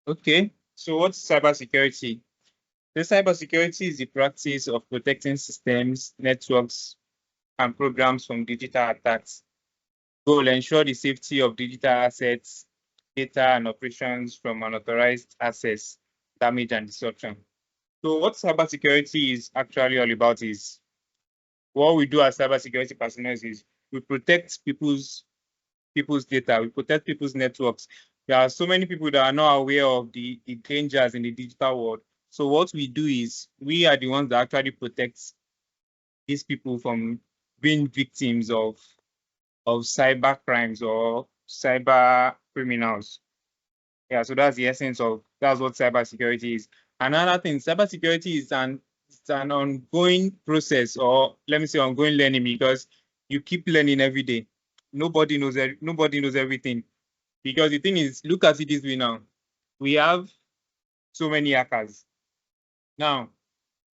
Okay, so what's cybersecurity? The cybersecurity is the practice of protecting systems, networks, and programs from digital attacks. Goal: ensure the safety of digital assets, data, and operations from unauthorized access, damage, and disruption. So, what cybersecurity is actually all about is what we do as cybersecurity personnel is we protect people's data, we protect people's networks. There are so many people that are not aware of the dangers in the digital world. So what we do is we are the ones that actually protect these people from being victims of cyber crimes or cyber criminals. Yeah, so that's the essence of that's what cybersecurity is. Another thing, cybersecurity is it's an ongoing process, or let me say ongoing learning, because you keep learning every day. Nobody knows everything. Because the thing is, look at it this way now. We have so many hackers. Now,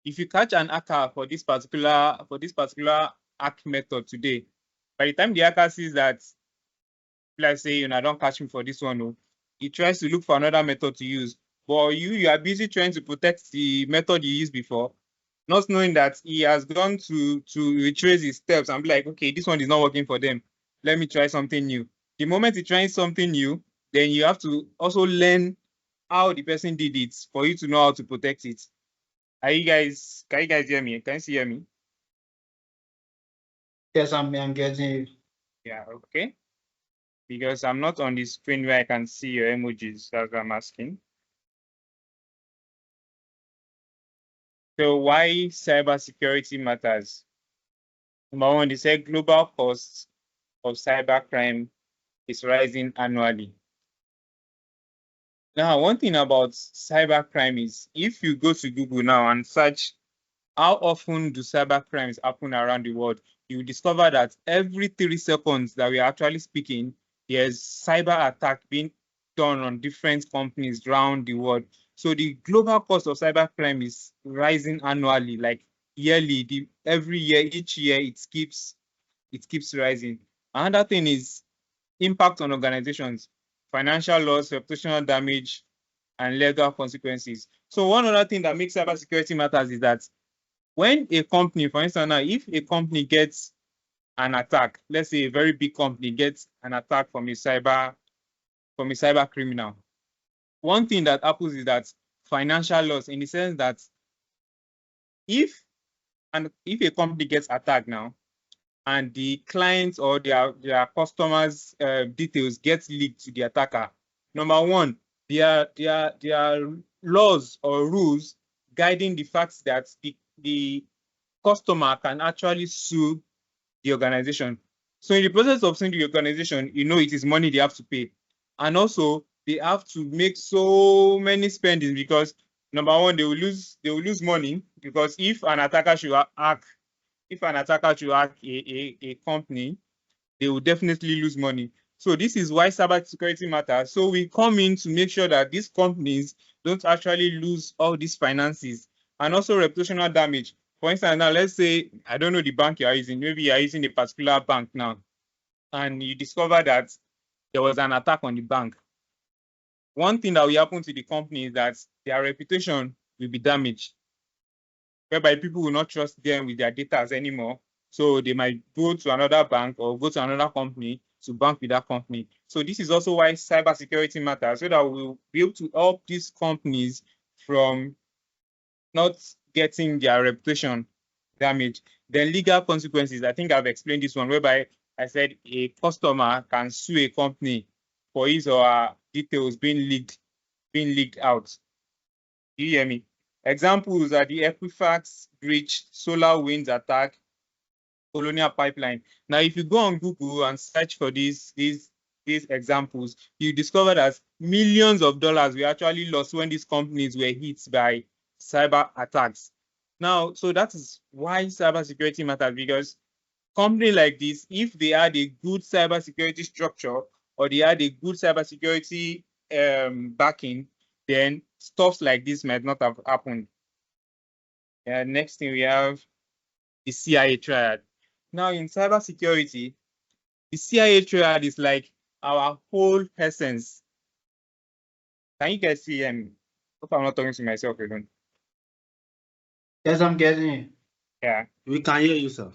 if you catch an hacker for this particular hack method today, by the time the hacker sees that, let's say, don't catch me for this one, no, he tries to look for another method to use. But you are busy trying to protect the method you used before, not knowing that he has gone to retrace his steps and be like, okay, this one is not working for them. Let me try something new. The moment you try something new, then you have to also learn how the person did it for you to know how to protect it. Can you guys hear me? Can you see hear me? Yes, I'm getting you. Yeah, okay. Because I'm not on the screen where I can see your emojis as I'm asking. So why cybersecurity matters? Number one, they say global costs of cybercrime is rising annually. Now, one thing about cybercrime is if you go to Google now and search how often do cyber crimes happen around the world, you will discover that every 3 seconds that we are actually speaking, there's cyber attack being done on different companies around the world. So the global cost of cyber crime is rising annually, like yearly. Every year, each year, it keeps rising. Another thing is impact on organizations, financial loss, reputational damage, and legal consequences. So one other thing that makes cybersecurity matters is that when a company, for instance, now, if a company gets an attack, let's say a very big company gets an attack from a cyber criminal, one thing that happens is that financial loss, in the sense that if if a company gets attacked now and the clients or their customers' details get leaked to the attacker, number one, there are laws or rules guiding the fact that the customer can actually sue the organization. So in the process of suing the organization, it is money they have to pay. And also they have to make so many spendings because number one, they will lose money because if an attacker should hack a company, they will definitely lose money. So this is why cybersecurity matters. So we come in to make sure that these companies don't actually lose all these finances and also reputational damage. For instance, now let's say I don't know the bank you are using. Maybe you are using a particular bank now, and you discover that there was an attack on the bank. One thing that will happen to the company is that their reputation will be damaged, whereby people will not trust them with their data anymore. So they might go to another bank or go to another company to bank with that company. So this is also why cybersecurity matters, so that we'll be able to help these companies from not getting their reputation damaged. Then legal consequences, I think I've explained this one, whereby I said a customer can sue a company for his or her details being leaked out. Do you hear me? Examples are the Equifax breach, Solar Winds attack, Colonial Pipeline. Now, if you go on Google and search for these examples, you discover that millions of dollars were actually lost when these companies were hit by cyber attacks. Now, so that is why cybersecurity matters, because company like this, if they had a good cybersecurity structure or they had a good cybersecurity backing, then stuff like this might not have happened. Next thing we have the CIA triad. Now in cybersecurity, the CIA triad is like our whole essence. Can you guys see me? Hope I'm not talking to myself alone. Yes, I'm getting you. Yeah. We can hear you, sir.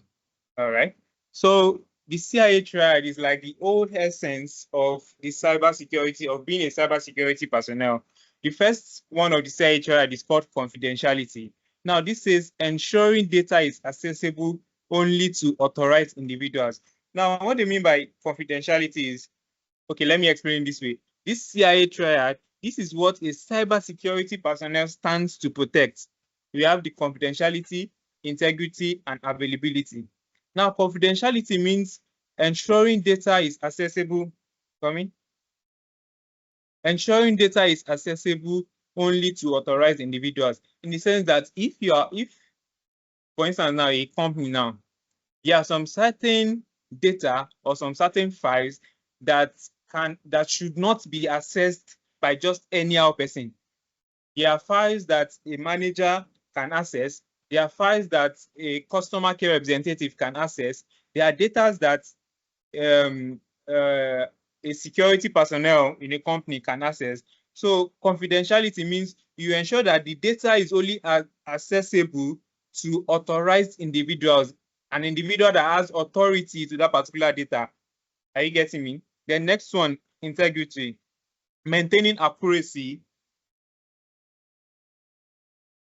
All right. So the CIA triad is like the old essence of the cybersecurity, of being a cybersecurity personnel. The first one of the CIA triad is called confidentiality. Now, this is ensuring data is accessible only to authorized individuals. Now, what they mean by confidentiality is, okay, let me explain this way. This CIA triad, this is what a cybersecurity personnel stands to protect. We have the confidentiality, integrity, and availability. Now, confidentiality means ensuring data is accessible. Ensuring data is accessible only to authorized individuals, in the sense that if, for instance, now a company now, there are some certain data or some certain files that should not be accessed by just any other person. There are files that a manager can access. There are files that a customer care representative can access. There are data that a security personnel in a company can access. So confidentiality means you ensure that the data is only accessible to authorized individuals, an individual that has authority to that particular data. Are you getting me? The next one, integrity, maintaining accuracy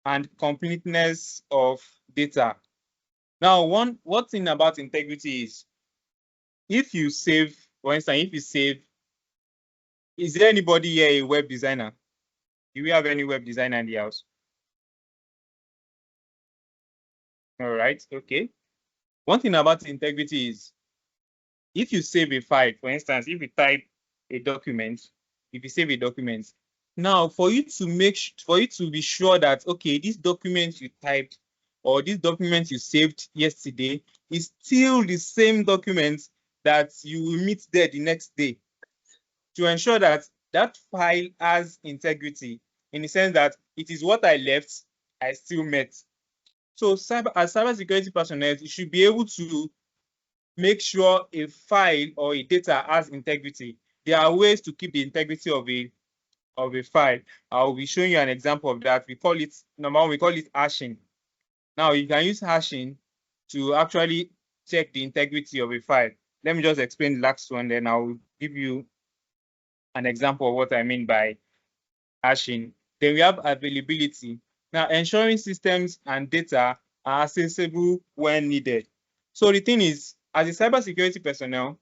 and completeness of data. Now, one thing about integrity is, if you save, for instance, is there anybody here a web designer? Do we have any web designer in the house? All right, okay. One thing about integrity is, if you save a file, for instance, if you type a document, if you save a document, now for you to be sure that, okay, this document you typed or this document you saved yesterday is still the same document that you will meet there the next day, to ensure that that file has integrity, in the sense that it is what I left, I still met. So as cybersecurity personnel, you should be able to make sure a file or a data has integrity. There are ways to keep the integrity of a file. I will be showing you an example of that. We call it, number one, we call it hashing. Now you can use hashing to actually check the integrity of a file. Let me just explain the last one, then I will give you an example of what I mean by hashing. Then we have availability. Now, ensuring systems and data are accessible when needed. So the thing is, as a cybersecurity personnel,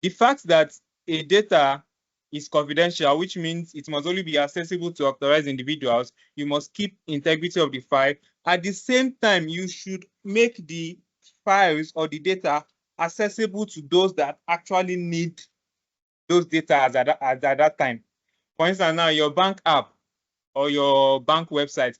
the fact that a data is confidential, which means it must only be accessible to authorized individuals, you must keep integrity of the file. At the same time, you should make the files or the data accessible to those that actually need those data at that time. For instance, now your bank app or your bank website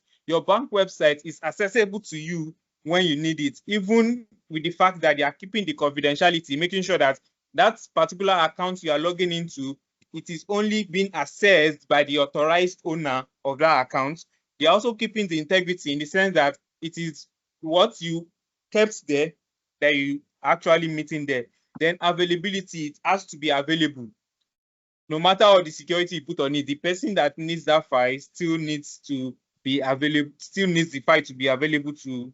is accessible to you when you need it, even with the fact that they are keeping the confidentiality, making sure that that particular account you are logging into, it is only being accessed by the authorized owner of that account. They are also keeping the integrity, in the sense that it is what you kept there that you actually meeting there. Then availability, it has to be available. No matter how the security you put on it, the person that needs that file still needs to be available, still needs the file to be available to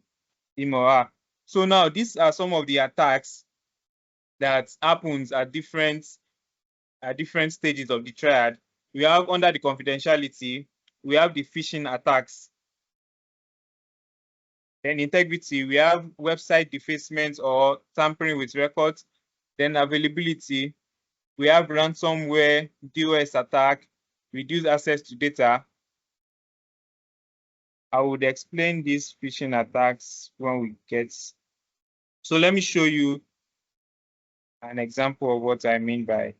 him or her. So now these are some of the attacks that happens at different stages of the triad. We have, under the confidentiality, we have the phishing attacks. Then integrity, we have website defacement or tampering with records. Then availability, we have ransomware, DOS attack, reduce access to data. I would explain these phishing attacks when we get. So let me show you an example of what I mean by.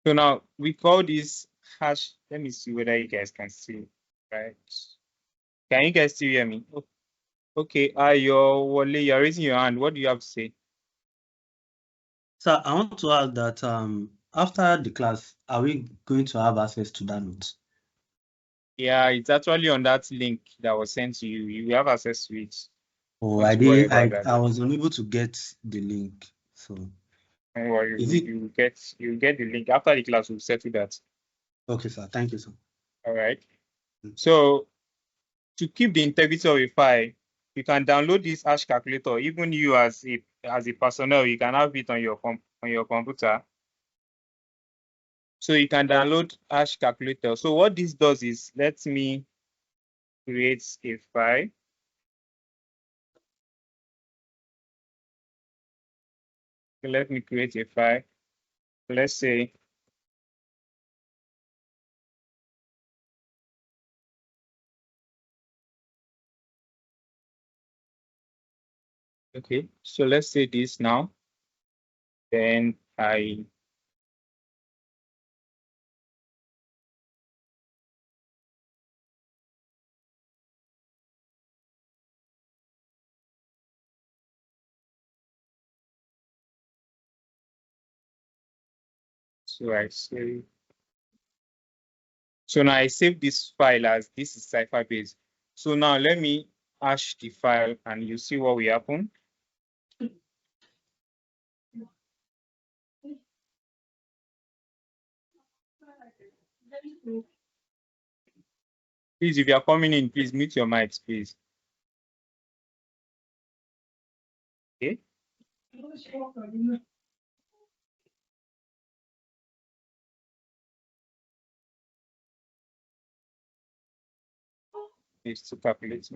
So now we call this hash. Let me see whether you guys can see it, right? Can you guys still hear me? Okay, Wale, you're raising your hand. What do you have to say? Sir, I want to ask that after the class, are we going to have access to that note? Yeah, it's actually on that link that was sent to you. You have access to it. Oh, Not I to worry didn't. about that. I was unable to get the link. So Don't worry, is it you get the link after the class. We'll settle that. okay, sir? Thank you, sir. All right. Mm. So to keep the integrity of a file, you can download this hash calculator. Even you as a personnel, you can have it on your computer. So you can download hash calculator. So what this does is, let me create a file. Let me create a file. Let's say okay. So let's say this now. Then I say. So now I save this file as this is cipher base. So now let me hash the file and you see what will happen. Please, if you are coming in, please mute your mics, please. Okay. Please to calculate.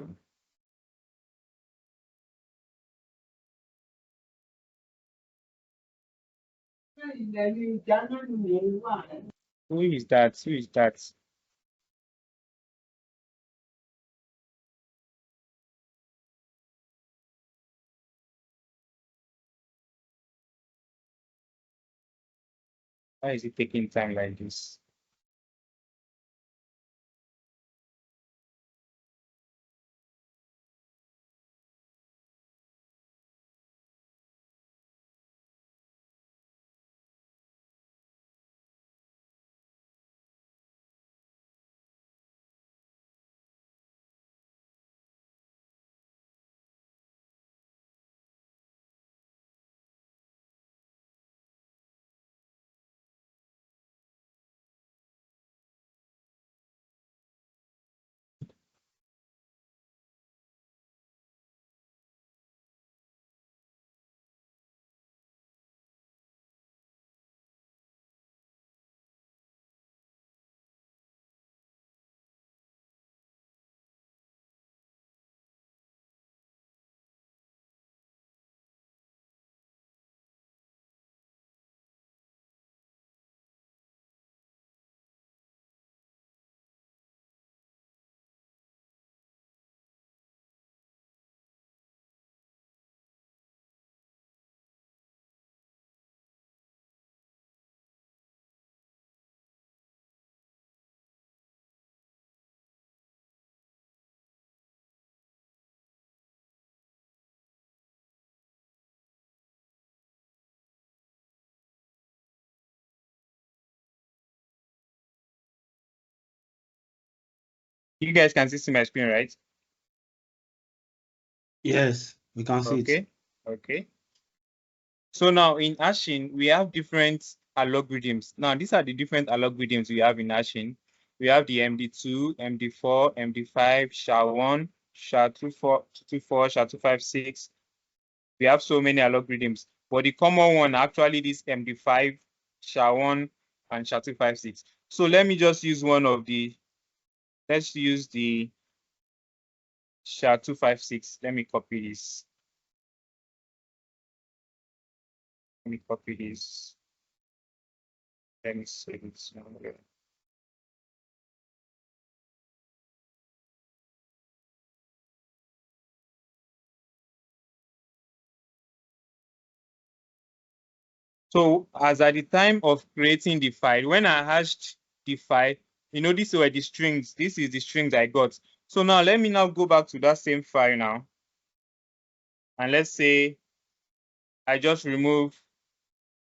Who is that? Who is that? Why is it taking time like this? You guys can see my screen, right? Yes, we can see it. Okay. Okay. So now in hashing, we have different algorithms. Now these are the different algorithms we have in hashing. We have the MD2, MD4, MD5, SHA-1, SHA-254, SHA-256. We have so many algorithms, but the common one actually this MD5, SHA-1, and SHA-256. So let me just use one of the, let's use the SHA-256. Let me copy this. Let me copy this. Let me save it somewhere. So as at the time of creating the file, when I hashed the file, these were the strings. This is the strings I got. So now let me now go back to that same file now. And let's say I just remove,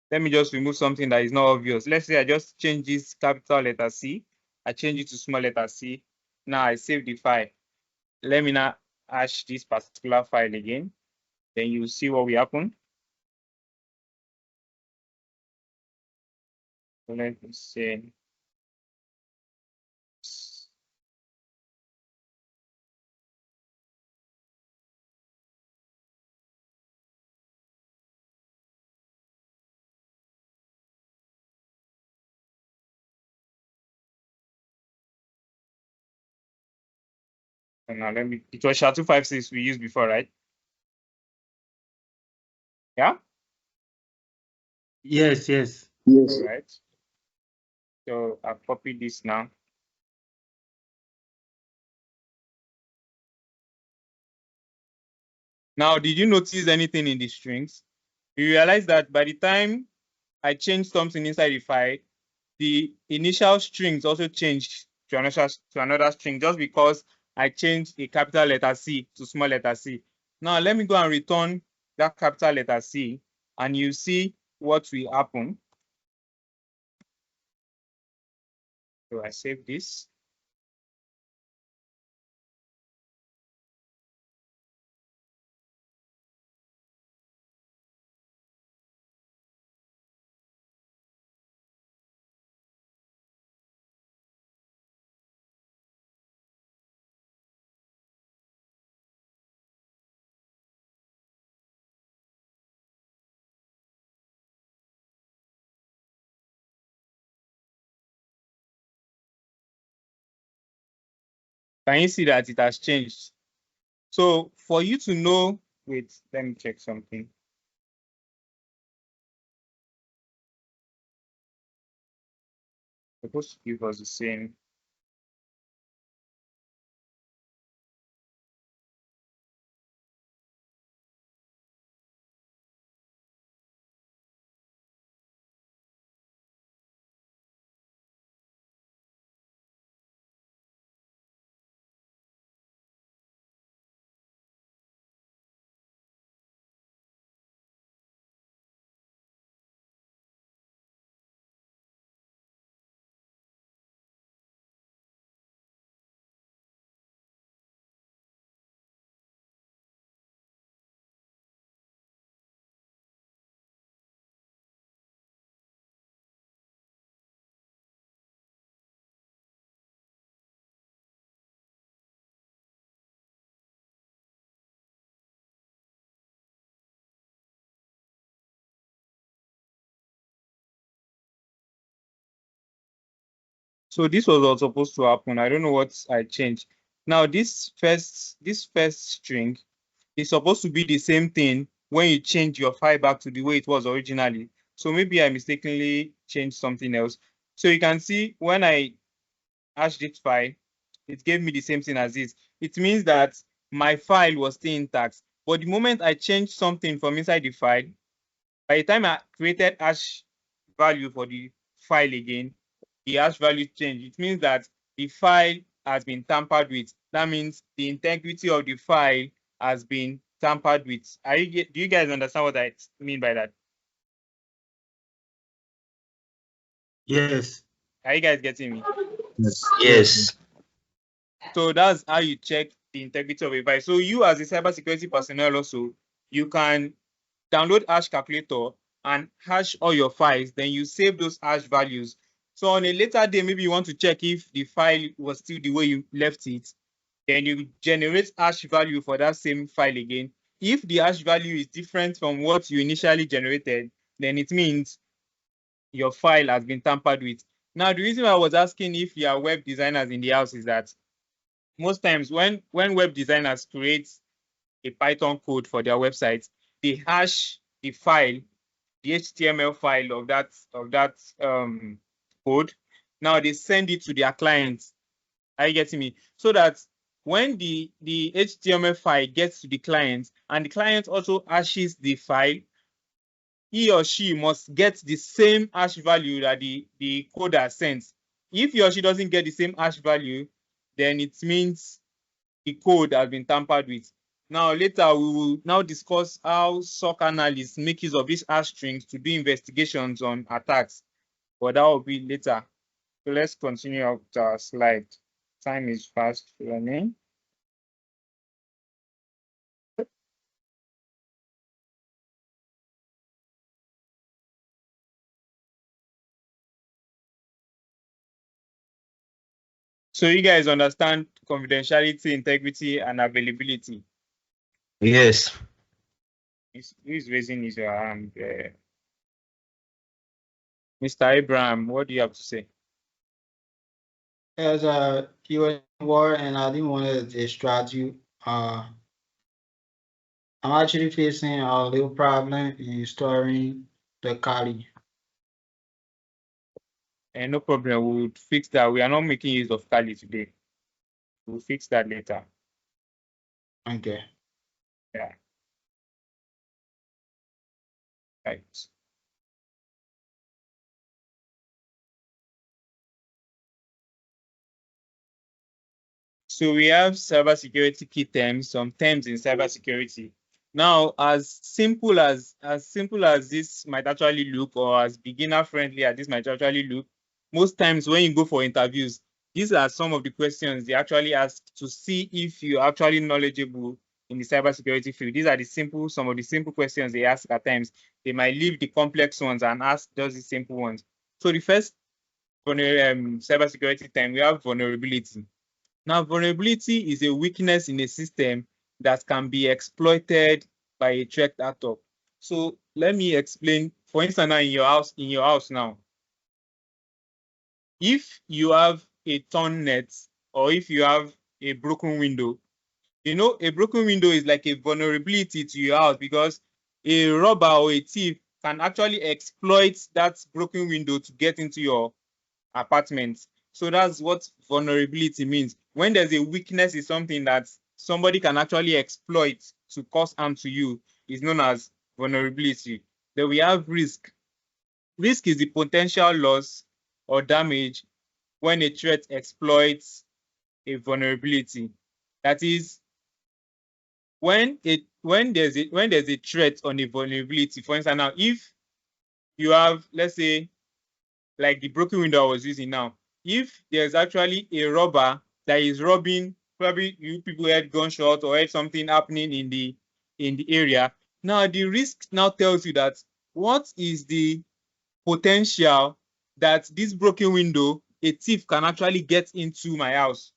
let me just remove something that is not obvious. Let's say I just change this capital letter C. I change it to small letter C. Now I save the file. Let me now hash this particular file again, then you see what will happen. So let me say and now let me, it was SHA-256 we used before, right? Yeah? Yes, yes. All right. So I'll copy this now. Now, did you notice anything in the strings? You realize that by the time I changed something inside the file, the initial strings also changed to another string just because I changed a capital letter C to small letter c. Now, let me go and return that capital letter C, and you see what will happen. So I save this. Can you see that it has changed? So for you to know, wait, let me check something. Supposed to give us the same. So this was all supposed to happen. I don't know what I changed. Now this first string is supposed to be the same thing when you change your file back to the way it was originally. So maybe I mistakenly changed something else. So you can see when I hashed this file, it gave me the same thing as this. It means that my file was still intact. But the moment I changed something from inside the file, by the time I created hash value for the file again, the hash value changed. It means that the file has been tampered with. That means the integrity of the file has been tampered with. Do you guys understand what I mean by that? Yes. Are you guys getting me? Yes. So that's how you check the integrity of a file. So you as a cybersecurity personnel also, you can download hash calculator and hash all your files, then you save those hash values. So on a later day, maybe you want to check if the file was still the way you left it, then you generate hash value for that same file again. If the hash value is different from what you initially generated, then it means your file has been tampered with. Now, the reason why I was asking if you are web designers in the house is that most times when web designers create a Python code for their website, they hash the file, the HTML file of that code. Now they send it to their clients. Are you getting me? So that when the HTML file gets to the client and the client also hashes the file, he or she must get the same hash value that the coder sends. If he or she doesn't get the same hash value, then it means the code has been tampered with. Now, later, we will now discuss how SOC analysts make use of these hash strings to do investigations on attacks, but that will be later. So let's continue with our slide. Time is fast running. So you guys understand confidentiality, integrity, and availability. Yes. Who is raising his hand? Mr. Abraham, what do you have to say? As you were in war and I didn't want to distract you, I'm actually facing a little problem in storing the Kali. And no problem, we'll fix that. We are not making use of Kali today. We'll fix that later. Okay. Yeah. Right. So we have cybersecurity key terms, some terms in cybersecurity. Now, as simple as this might actually look, or as beginner friendly as this might actually look, most times when you go for interviews, these are some of the questions they actually ask to see if you're actually knowledgeable in the cybersecurity field. These are some of the simple questions they ask at times. They might leave the complex ones and ask just the simple ones. So the first cybersecurity term, we have vulnerability. Now, vulnerability is a weakness in a system that can be exploited by a threat actor. So let me explain. For instance, now in your house now, if you have a torn net or if you have a broken window, you know, a broken window is like a vulnerability to your house because a robber or a thief can actually exploit that broken window to get into your apartment. So that's what vulnerability means. When there's a weakness in something that somebody can actually exploit to cause harm to you, is known as vulnerability. Then we have risk. Risk is the potential loss or damage when a threat exploits a vulnerability. That is, when there's a threat on a vulnerability. For instance, now if you have, let's say, like the broken window I was using now, if there's actually a robber that is robbing, probably you people heard gunshot or heard something happening in the area. Now the risk now tells you that what is the potential that this broken window, a thief can actually get into my house.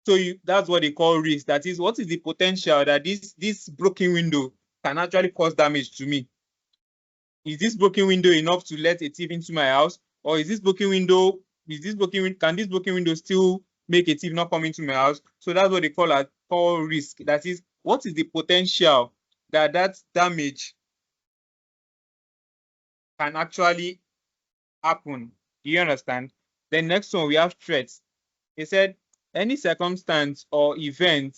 So that's what they call risk. That is, what is the potential that this broken window can actually cause damage to me? Is this broken window enough to let a thief into my house? Or can this broken window still make a thief not come into my house? So that's what they call risk. That is, what is the potential that damage can actually happen? Do you understand? The next one, we have threats. He said, any circumstance or event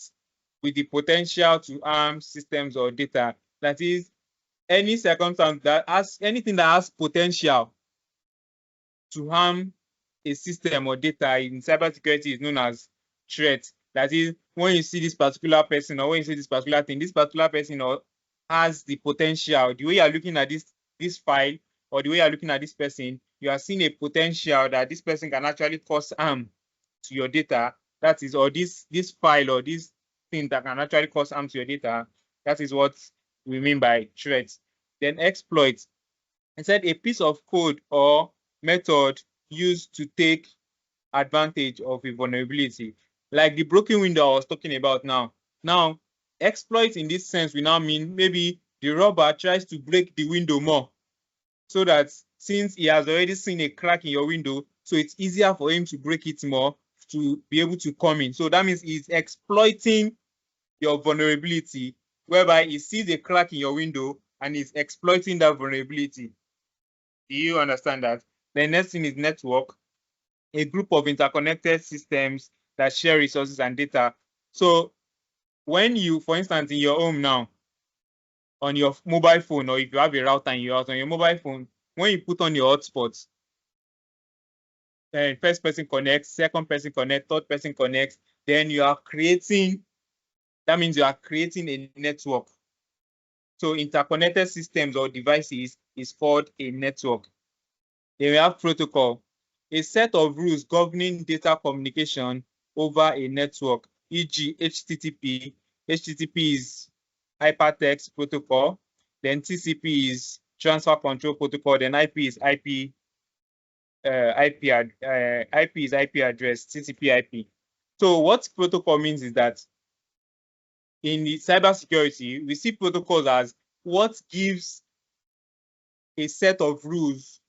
with the potential to harm systems or data. That is, any circumstance anything that has potential to harm a system or data in cybersecurity is known as threat. That is, when you see this particular person or when you see this particular thing, this particular person has the potential. The way you are looking at this file or the way you are looking at this person, you are seeing a potential that this person can actually cause harm to your data. That is, or this file or this thing that can actually cause harm to your data. That is what we mean by threats. Then exploit. I said a piece of code or method used to take advantage of a vulnerability, like the broken window I was talking about now. Now, exploit in this sense, we now mean maybe the robber tries to break the window more so that since he has already seen a crack in your window, so it's easier for him to break it more to be able to come in. So that means he's exploiting your vulnerability, whereby he sees a crack in your window and is exploiting that vulnerability. Do you understand that? The next thing is network, a group of interconnected systems that share resources and data. So when you, for instance, in your home now, on your mobile phone, or if you have a router in your house on your mobile phone, when you put on your hotspots, first person connects, second person connects, third person connects, then you are creating, that means you are creating a network. So interconnected systems or devices is called a network. Then we have protocol, a set of rules governing data communication over a network, e.g. HTTP. HTTP is hypertext protocol, then TCP is transfer control protocol, then IP is IP IP is IP address, TCP IP. So what protocol means is that in the cybersecurity, we see protocols as what gives a set of rules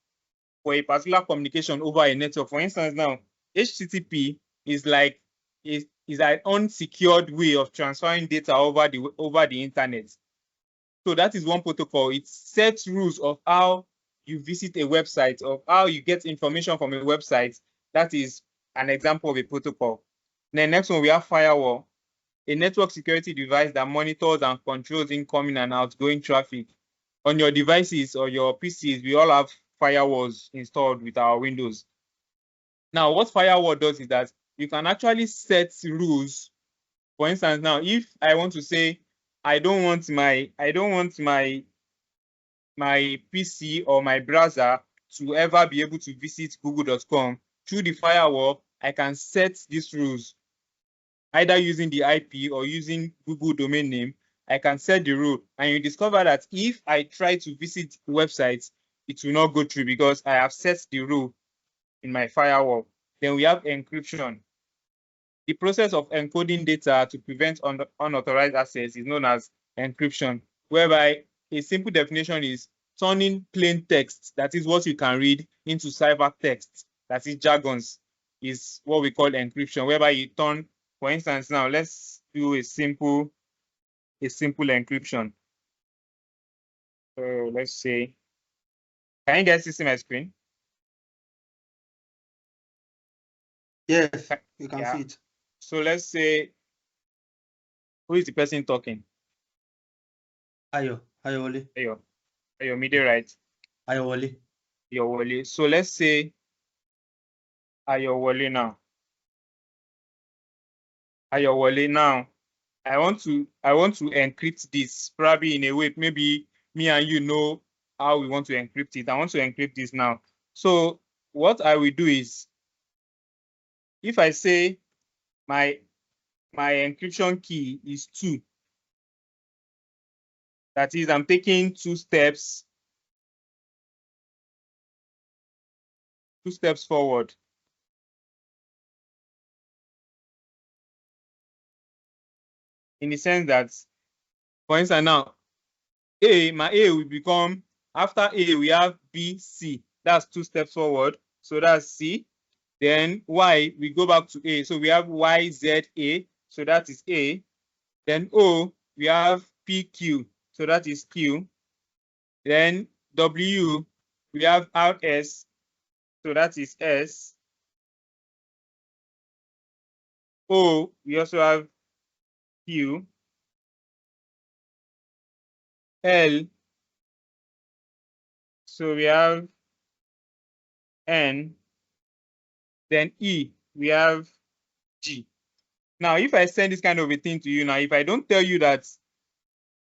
for a particular communication over a network. For instance, now HTTP is like is an unsecured way of transferring data over the internet. So that is one protocol. It sets rules of how you visit a website, of how you get information from a website. That is an example of a protocol. Then next one, we have firewall, a network security device that monitors and controls incoming and outgoing traffic. On your devices or your PCs, we all have firewalls installed with our Windows. Now, what firewall does is that you can actually set rules. For instance, now, if I want to say, I don't want my PC or my browser to ever be able to visit google.com, through the firewall, I can set these rules. Either using the IP or using Google domain name, I can set the rule. And you discover that if I try to visit websites, it will not go through because I have set the rule in my firewall. Then we have encryption. The process of encoding data to prevent unauthorized access is known as encryption, whereby a simple definition is turning plain text, that is what you can read, into ciphertext, that is jargons, is what we call encryption, whereby you turn, for instance, now let's do a simple encryption. So let's say, can you guys see my screen? Yes, you can Yeah. see it. So let's say, who is the person talking? Ayowole. Ayo, middle right? Ayowole. Ayowole. So let's say Ayowole now. Ayowole now. I want to encrypt this probably in a way maybe me and you know how we want to encrypt it. I want to encrypt this now. So what I will do is, if I say my encryption key is 2, that is, I'm taking 2 steps forward. In the sense that, for instance, now my A will become, after A we have B, C. That's 2 steps forward. So that's C. Then Y, we go back to A. So we have Y, Z, A. So that is A. Then O, we have P, Q. So that is Q. Then W, we have R, S. So that is S. O, we also have Q. L, so we have N. Then E, we have G. Now, if I send this kind of a thing to you now, if I don't tell you that,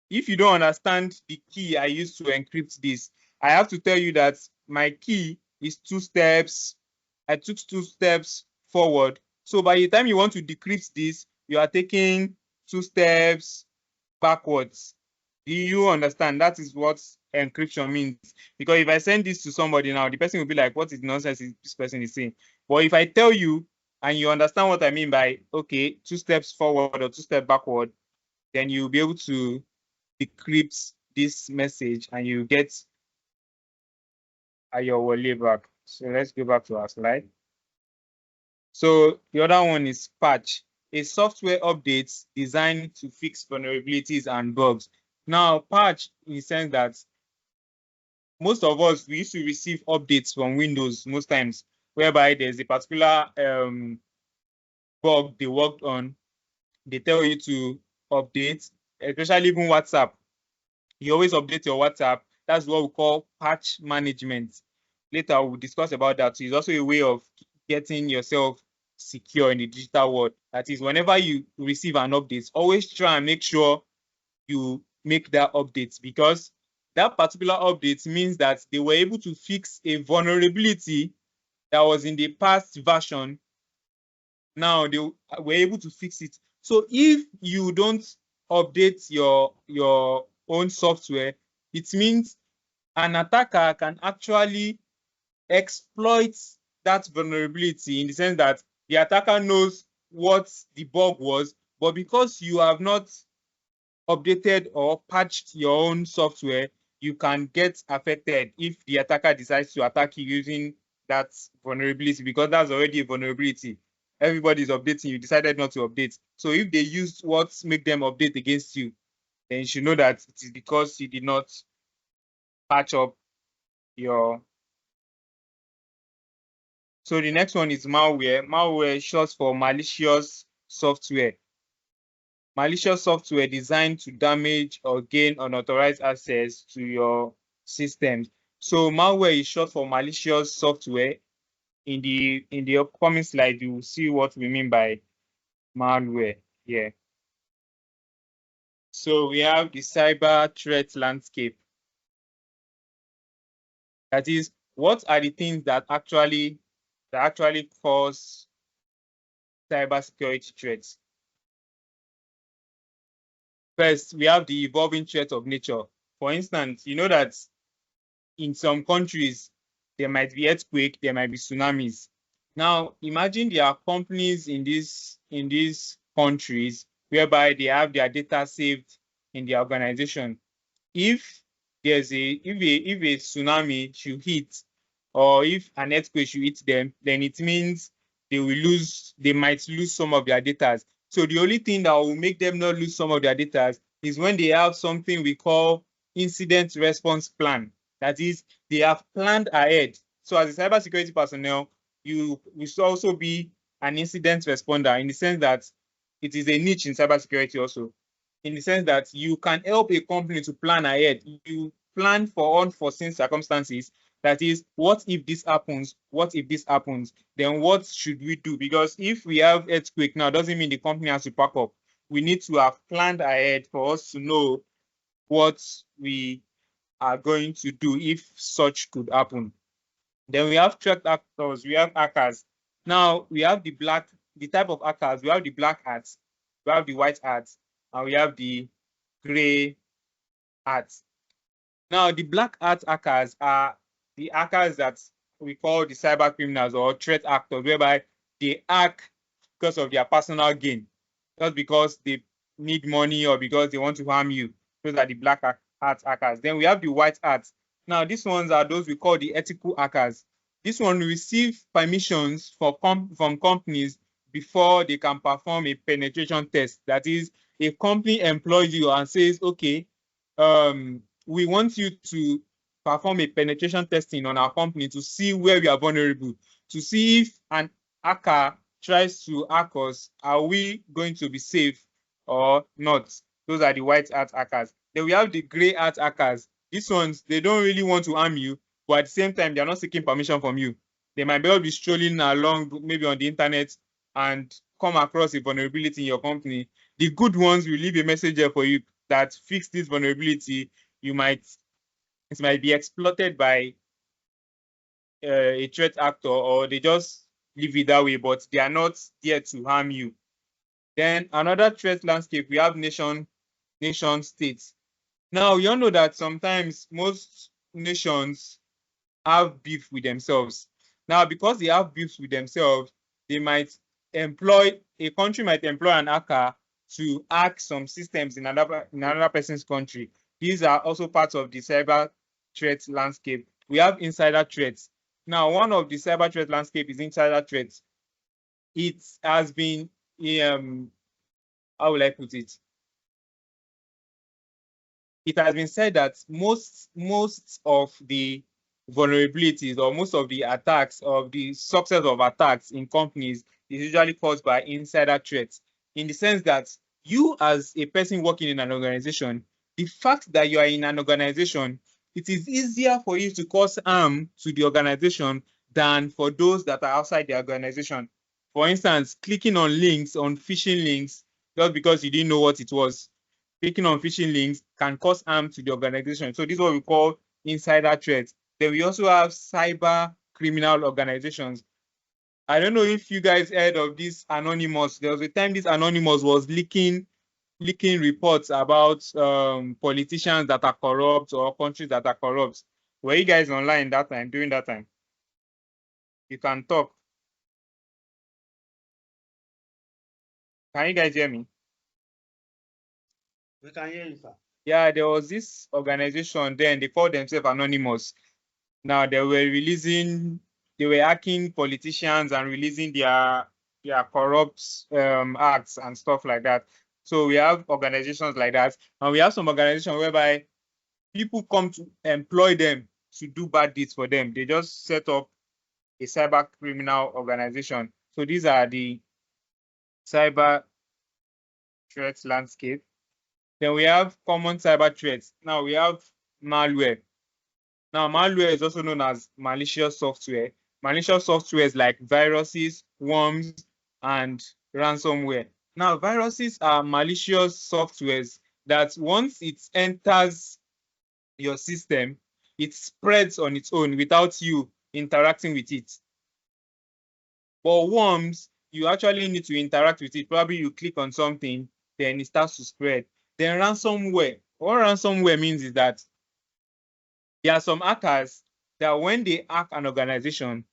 if you don't understand the key I used to encrypt this, I have to tell you that my key is 2 steps. I took 2 steps forward. So by the time you want to decrypt this, you are taking 2 steps backwards. Do you understand? That is what encryption means. Because if I send this to somebody now, the person will be like, what is nonsense this person is saying? But if I tell you and you understand what I mean by, okay, 2 steps forward or 2 steps backward, then you'll be able to decrypt this message and you get Ayowole back. So let's go back to our slide. So the other one is patch, a software update designed to fix vulnerabilities and bugs. Now, patch in the sense that most of us, we used to receive updates from Windows most times, whereby there's a particular bug they worked on. They tell you to update, especially even WhatsApp. You always update your WhatsApp. That's what we call patch management. Later, we'll discuss about that. So it's also a way of getting yourself secure in the digital world. That is, whenever you receive an update, always try and make sure you make that update, because that particular update means that they were able to fix a vulnerability that was in the past version. Now they were able to fix it. So if you don't update your own software, it means an attacker can actually exploits that vulnerability in the sense that the attacker knows what the bug was, but because you have not updated or patched your own software, you can get affected if the attacker decides to attack you using that vulnerability, because that's already a vulnerability. Everybody's updating, you decided not to update. So if they used what make them update against you, then you should know that it is because you did not patch up your. So the next one is malware. Malware is short for malicious software. Malicious software designed to damage or gain unauthorized access to your systems. So malware is short for malicious software. In the upcoming slide, you will see what we mean by malware here. So we have the cyber threat landscape. That is, what are the things that actually cause cybersecurity threats? First, we have the evolving threat of nature. For instance, you know that in some countries, there might be earthquake, there might be tsunamis. Now, imagine there are companies in these countries whereby they have their data saved in the organization. If there's a tsunami should hit, or if an earthquake should hit them, then it means they might lose some of their data. So the only thing that will make them not lose some of their data is when they have something we call incident response plan. That is, they have planned ahead. So as a cybersecurity personnel, you should also be an incident responder, in the sense that it is a niche in cybersecurity also, in the sense that you can help a company to plan ahead. You plan for unforeseen circumstances. That is, what if this happens? What if this happens? Then what should we do? Because if we have earthquake now, doesn't mean the company has to pack up. We need to have planned ahead for us to know what we are going to do if such could happen. Then we have threat actors, we have hackers. Now we have the type of hackers, we have the black hats, we have the white hats, and we have the gray hats. Now the black hat hackers are the hackers that we call the cyber criminals or threat actors, whereby they hack because of their personal gain, not because they need money or because they want to harm you. Those are the black hat hackers. Then we have the white hats. Now these ones are those we call the ethical hackers. This one receive permissions from companies before they can perform a penetration test. That is, a company employs you and says, okay, we want you to perform a penetration testing on our company to see where we are vulnerable, to see if an hacker tries to hack us, are we going to be safe or not? Those are the white hat hackers. Then we have the gray hat hackers. These ones, they don't really want to harm you, but at the same time, they're not seeking permission from you. They might be strolling along, maybe on the internet, and come across a vulnerability in your company. The good ones will leave a message there for you that fix this vulnerability. It might be exploited by a threat actor, or they just leave it that way, but they are not there to harm you. Then another threat landscape, we have nation states. Now, you all know that sometimes most nations have beef with themselves. Now, because they have beefs with themselves, a country might employ an hacker to hack some systems in another person's country. These are also part of the cyber threat landscape. We have insider threats. Now, one of the cyber threat landscape is insider threats. It has been, how will I put it? It has been said that most of the vulnerabilities or most of the attacks, of the success of attacks in companies, is usually caused by insider threats, in the sense that you, as a person working in an organization, the fact that you are in an organization, it is easier for you to cause harm to the organization than for those that are outside the organization. For instance, clicking on links, on phishing links, just because you didn't know what it was. Clicking on phishing links can cause harm to the organization. So this is what we call insider threats. Then we also have cyber criminal organizations. I don't know if you guys heard of this Anonymous. There was a time this Anonymous was leaking reports about politicians that are corrupt or countries that are corrupt. Were you guys online that time, during that time? You can talk. Can you guys hear me? We can hear you, sir. Yeah, there was this organization then, they called themselves Anonymous. Now they were hacking politicians and releasing their corrupt acts and stuff like that. So we have organizations like that, and we have some organizations whereby people come to employ them to do bad deeds for them. They just set up a cyber criminal organization. So these are the cyber threat landscape. Then we have common cyber threats. Now we have malware. Now, malware is also known as malicious software. Malicious software is like viruses, worms, and ransomware. Now, viruses are malicious softwares that once it enters your system, it spreads on its own without you interacting with it. But worms, you actually need to interact with it. Probably you click on something, then it starts to spread. Then ransomware. What ransomware means is that there are some hackers that when they hack an organization,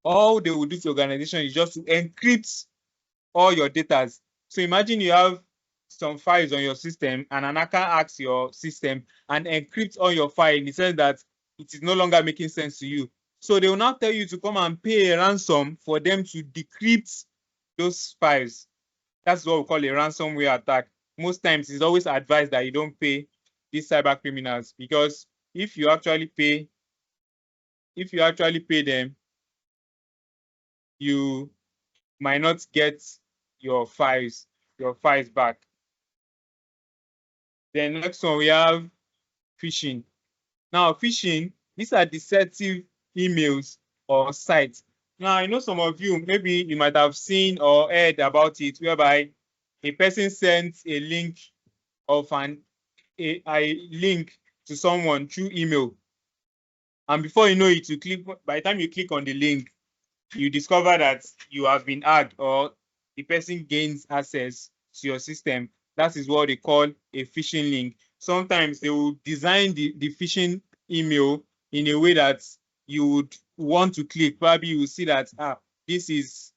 all they will do to the organization is just to encrypt all your data. So imagine you have some files on your system and an hacker hacks your system and encrypts all your files in the sense that it is no longer making sense to you. So they will now tell you to come and pay a ransom for them to decrypt those files. That's what we call a ransomware attack. Most times it's always advised that you don't pay these cyber criminals, because if you actually pay them, you might not get your files back. Then next one we have phishing. Now phishing, these are deceptive emails or sites. Now I know some of you, maybe you might have seen or heard about it, whereby a person sends a link of a link to someone through email, and before you know it, by the time you click on the link, you discover that you have been hacked or the person gains access to your system. That is what they call a phishing link. Sometimes they will design the phishing email in a way that you would want to click. Probably you will see that this is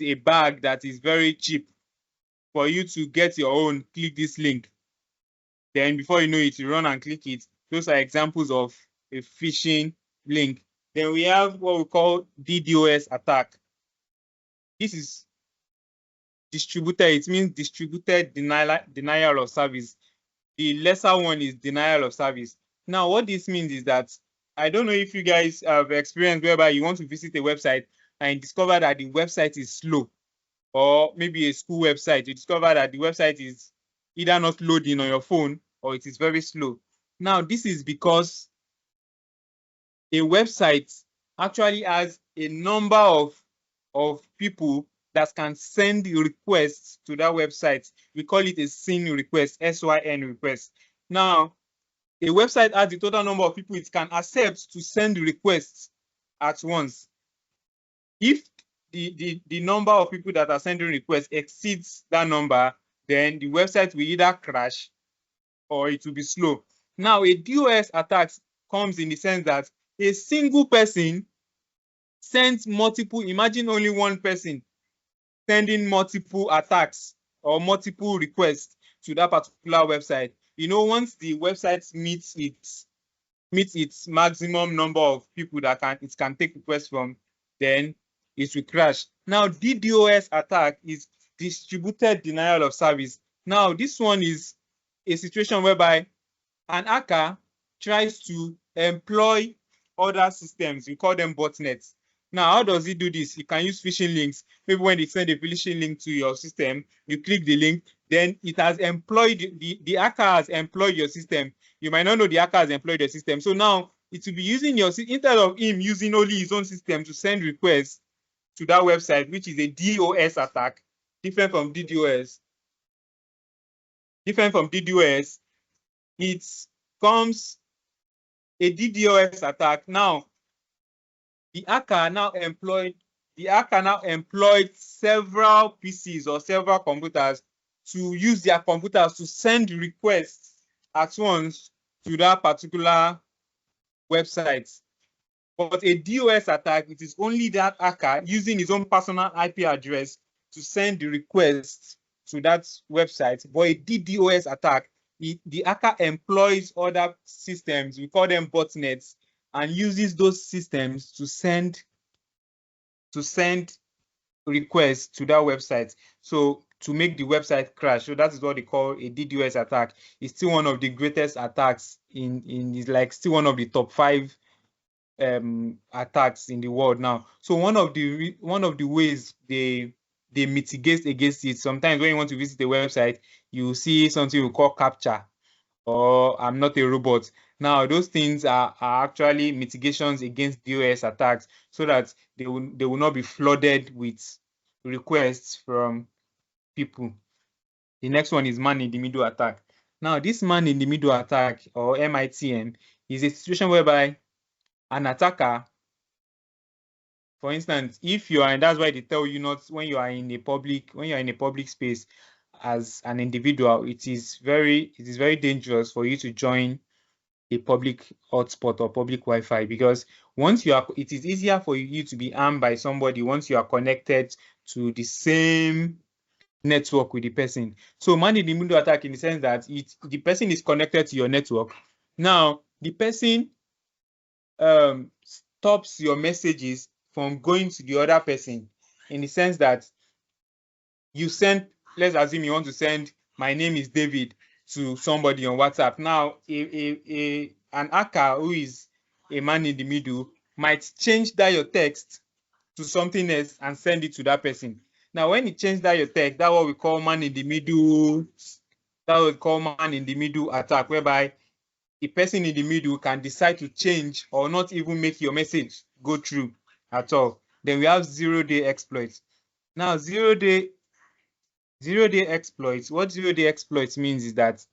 a bag that is very cheap. For you to get your own, click this link. Then before you know it, you run and click it. Those are examples of a phishing link. Then we have what we call DDoS attack. This is distributed. It means distributed denial of service. The lesser one is denial of service. Now, what this means is that, I don't know if you guys have experienced whereby you want to visit a website and discover that the website is slow, or maybe a school website, you discover that the website is either not loading on your phone or it is very slow. Now, this is because a website actually has a number of people that can send requests to that website. We call it a SYN request, SYN request. Now, a website has the total number of people it can accept to send requests at once. If the number of people that are sending requests exceeds that number, then the website will either crash or it will be slow. Now, a DOS attack comes in the sense that a single person sends multiple, imagine only one person sending multiple attacks or multiple requests to that particular website. You know, once the website meets its maximum number of people that it can take requests from, then it will crash. Now, DDoS attack is distributed denial of service. Now, this one is a situation whereby an hacker tries to employ other systems. We call them botnets. Now, how does he do this? You can use phishing links. Maybe when they send a phishing link to your system, you click the link, then it has employed, the hacker has employed your system. You might not know the hacker has employed your system. So now it will be using your system, instead of him using only his own system to send requests to that website, which is a DOS attack, different from DDoS. It comes a DDoS attack. Now, the hacker now employed several PCs or several computers to use their computers to send requests at once to that particular website. But a DOS attack, it is only that hacker using his own personal IP address to send the request to that website. But a DDoS attack, the hacker employs other systems, we call them botnets, and uses those systems to send requests to that website. So to make the website crash. So that is what they call a DDoS attack. It's still one of the greatest attacks is like still one of the top 5 attacks in the world now. So one of the ways they mitigate against it, sometimes when you want to visit a website, you see something we call captcha or I'm not a robot. Now those things are actually mitigations against DOS attacks, so that they will not be flooded with requests from people. The next one is man in the middle attack. Now this man in the middle attack, or MITM, is a situation whereby an attacker, for instance, if you are, and that's why they tell you not when you are in a public space as an individual, it is very dangerous for you to join a public hotspot or public Wi-Fi, because it is easier for you to be harmed by somebody once you are connected to the same network with the person. So man in the middle attack, in the sense that the person is connected to your network. Now the person stops your messages from going to the other person, in the sense that you send, let's assume you want to send my name is David to somebody on WhatsApp. Now an hacker who is a man in the middle might change that your text to something else and send it to that person. Now when he changed that your text, that's what we call man in the middle. That we call man in the middle attack, whereby the person in the middle can decide to change or not even make your message go through at all. Then we have zero-day exploits. Now zero-day exploits. What zero-day exploits means is that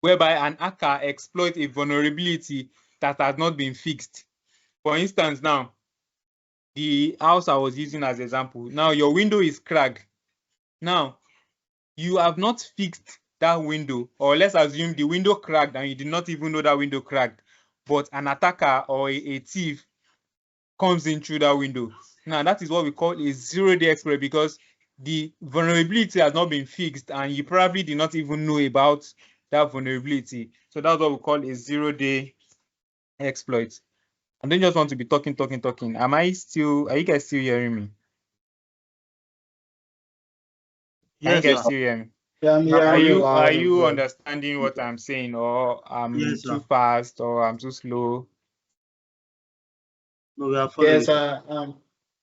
whereby an hacker exploits a vulnerability that has not been fixed. For instance, now the house I was using as example. Now your window is cracked. Now you have not fixed that window, or let's assume the window cracked and you did not even know that window cracked, but an attacker or a thief comes in through that window. Now that is what we call a zero-day exploit, because the vulnerability has not been fixed and you probably did not even know about that vulnerability. So that's what we call a zero-day exploit. I don't just want to be talking. Are you guys still hearing me? Can you guys still hear me? Yeah, I'm hearing you loud Are and you clear. understanding what I'm saying, or I'm Yes, too sir. fast, or I'm too slow? No, we are following. Yes,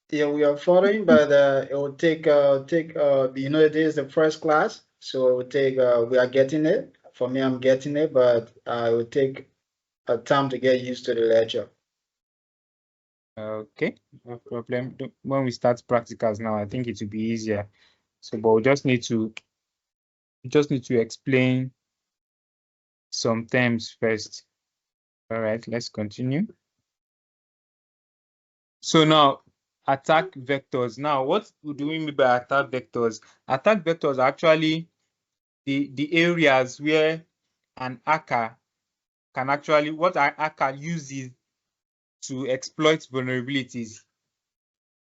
yeah, we are following, but it will take it is the first class, so it will take we are getting it. For me, I'm getting it, but it will take a time to get used to the lecture. Okay, no problem. When we start practicals now, I think it will be easier. So, but we just need to explain some terms first. All right, let's continue. So now, attack vectors. Now, what do we mean by attack vectors? Attack vectors are actually the areas where an hacker can actually, what an hacker uses to exploit vulnerabilities.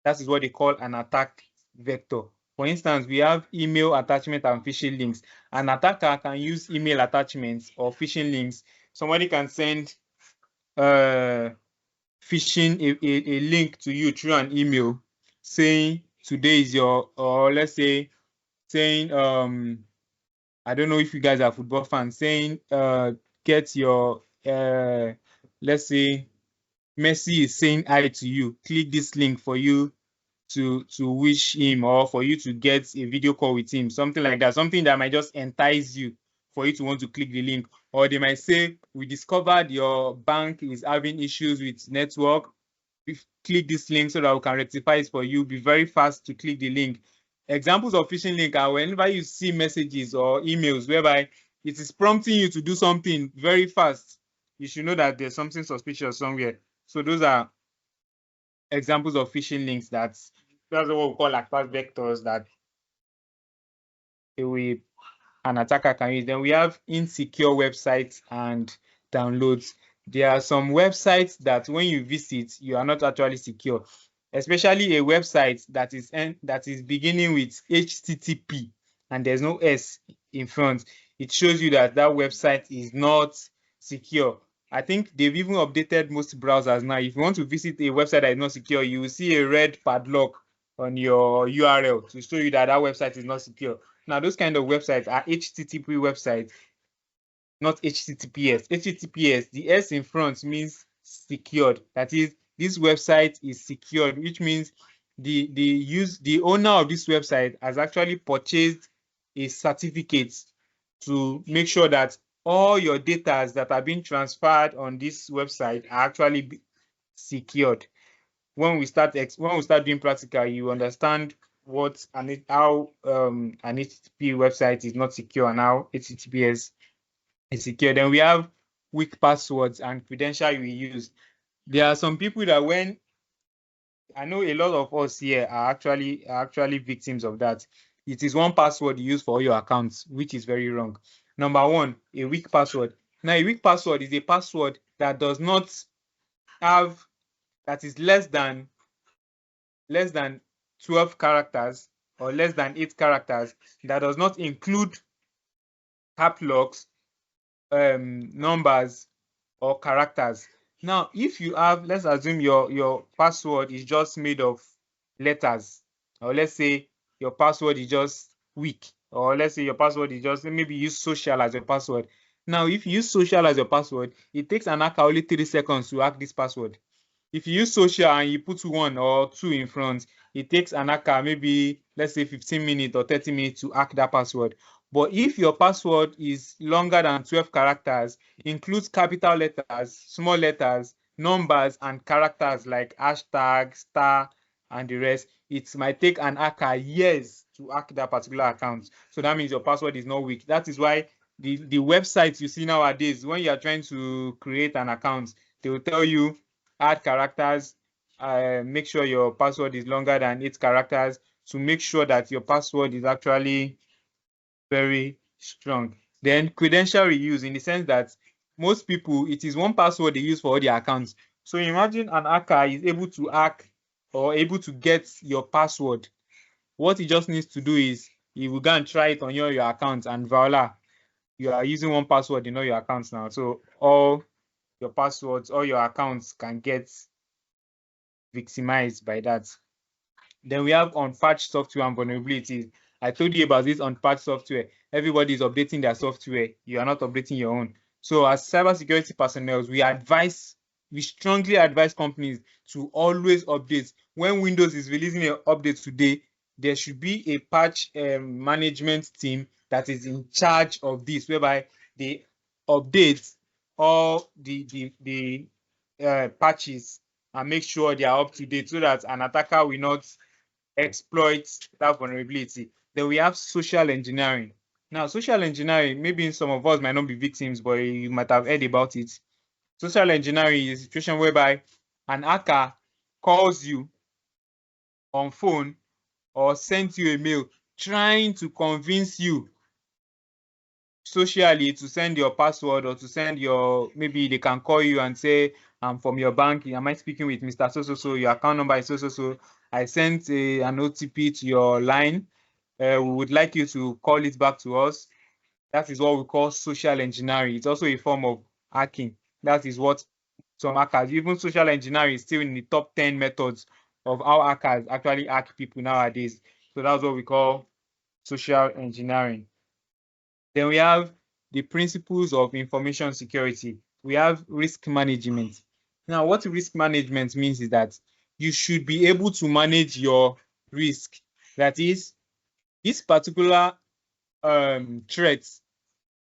That is what they call an attack vector. For instance, we have email attachment and phishing links. An attacker can use email attachments or phishing links. Somebody can send phishing a link to you through an email saying today is your, or let's say saying I don't know if you guys are football fans, saying get your let's say Messi is saying hi to you, click this link for you to wish him, or for you to get a video call with him, something like that, something that might just entice you for you to want to click the link. Or they might say, we discovered your bank is having issues with network, click this link so that we can rectify it for you. Be very fast to click the link. Examples of phishing link are whenever you see messages or emails whereby it is prompting you to do something very fast, you should know that there's something suspicious somewhere. So those are examples of phishing links. That's what we call attack vectors that an attacker can use. Then we have insecure websites and downloads. there are some websites that when you visit, you are not actually secure, especially a website that is beginning with HTTP and there's no S in front. It shows you that that website is not secure. I think they've even updated most browsers now. If you want to visit a website that is not secure, you will see a red padlock on your URL to show you that that website is not secure. Now, those kind of websites are HTTP websites, not HTTPS. HTTPS, the S in front means secured. That is, this website is secured, which means the owner of this website has actually purchased a certificate to make sure that all your data that are being transferred on this website are actually secured. When we start doing practical, you understand what how an HTTP website is not secure and how HTTPS is secure. Then we have weak passwords and credential we use. There are some people that when I know a lot of us here are actually victims of that. It is one password you use for all your accounts, which is very wrong. Number one, a weak password. Now, a weak password is a password that does not have that is less than 12 characters or less than 8 characters, that does not include cap locks, numbers, or characters. Now, if you have, let's assume your password is just made of letters, or let's say your password is just weak, or let's say your password is just, maybe use social as your password. Now, if you use social as your password, it takes an hacker only 3 seconds to hack this password. If you use social and you put 1 or 2 in front, it takes an hacker maybe, let's say 15 minutes or 30 minutes to hack that password. But if your password is longer than 12 characters, includes capital letters, small letters, numbers, and characters like hashtag, star, and the rest, it might take an hacker years to hack that particular account. So that means your password is not weak. That is why the websites you see nowadays, when you are trying to create an account, they will tell you add characters, make sure your password is longer than 8 characters to make sure that your password is actually very strong. Then credential reuse, in the sense that most people, it is one password they use for all their accounts. So imagine an hacker is able to hack or able to get your password. What he just needs to do is he will go and try it on your account, and voila, you are using one password in all your accounts now. So all your passwords, all your accounts can get victimized by that. Then we have unpatched software and vulnerabilities. I told you about this unpatched software. Everybody is updating their software. You are not updating your own. So as cybersecurity personnel, we strongly advise companies to always update. When Windows is releasing an update today, there should be a patch management team that is in charge of this, whereby they update all the patches and make sure they are up to date, so that an attacker will not exploit that vulnerability. Then we have social engineering. Now, social engineering, maybe some of us might not be victims, but you might have heard about it. Social engineering is a situation whereby an hacker calls you on phone or sends you a mail trying to convince you socially to send your password, or to send your, maybe they can call you and say, I'm from your bank, am I speaking with Mr. So, your account number is so, I sent an OTP to your line, we would like you to call it back to us. That is what we call social engineering. It's also a form of hacking. That is what some hackers, even social engineering is still in the top 10 methods of how hackers actually hack people nowadays. So that's what we call social engineering. Then we have the principles of information security. We have risk management. Now, what risk management means is that you should be able to manage your risk. That is, this particular threat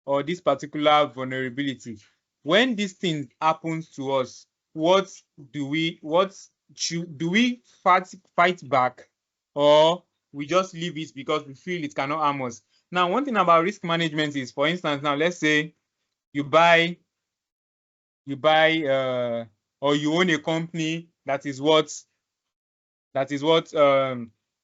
or this particular vulnerability, when this thing happens to us, do we fight back, or we just leave it because we feel it cannot harm us? Now, one thing about risk management is, for instance, now let's say you buy or you own a company that is worth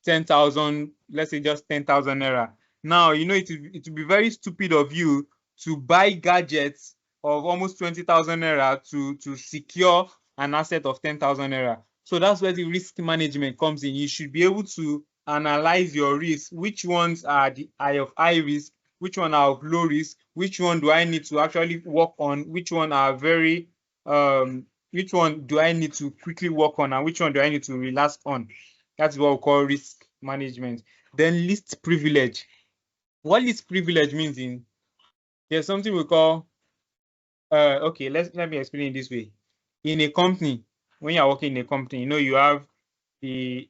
10,000, let's say just 10,000 naira. Now, you know, it would be very stupid of you to buy gadgets of almost 20,000 naira to secure an asset of 10,000 naira. So that's where the risk management comes in. You should be able to analyze your risk. Which ones are the of high risk? Which one are of low risk? Which one do I need to actually work on? Which one are very which one do I need to quickly work on, and which one do I need to relax on? That's what we call risk management. Then least privilege. What least privilege means in there's something we call okay, let me explain it this way. In a company, when you're working in a company, you have the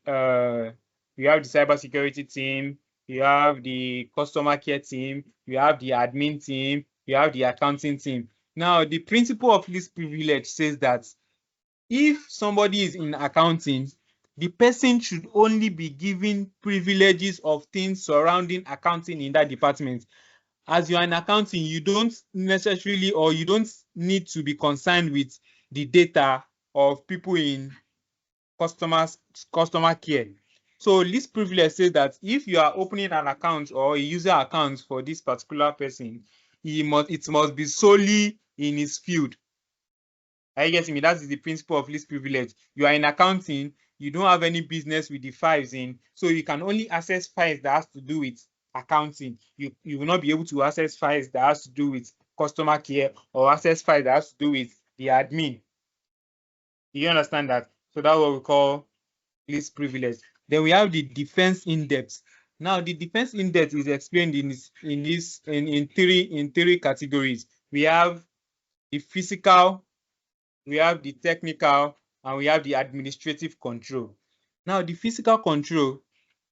cybersecurity team, you have the customer care team, you have the admin team, you have the accounting team. Now, the principle of least privilege says that if somebody is in accounting, the person should only be given privileges of things surrounding accounting in that department. As you are in accounting, you don't necessarily, or you don't need to be concerned with the data of people in customer care. So least privilege says that if you are opening an account or a user account for this particular person, it must be solely in his field. Are you getting me? That is the principle of least privilege. You are in accounting, you don't have any business with the files in, so you can only access files that has to do with accounting. You will not be able to access files that has to do with customer care or access files that has to do with the admin. Do you understand that? So that's what we call least privilege. Then we have the defense in depth. Now, the defense in depth is explained in three categories. We have the physical, we have the technical, and we have the administrative control. Now, the physical control,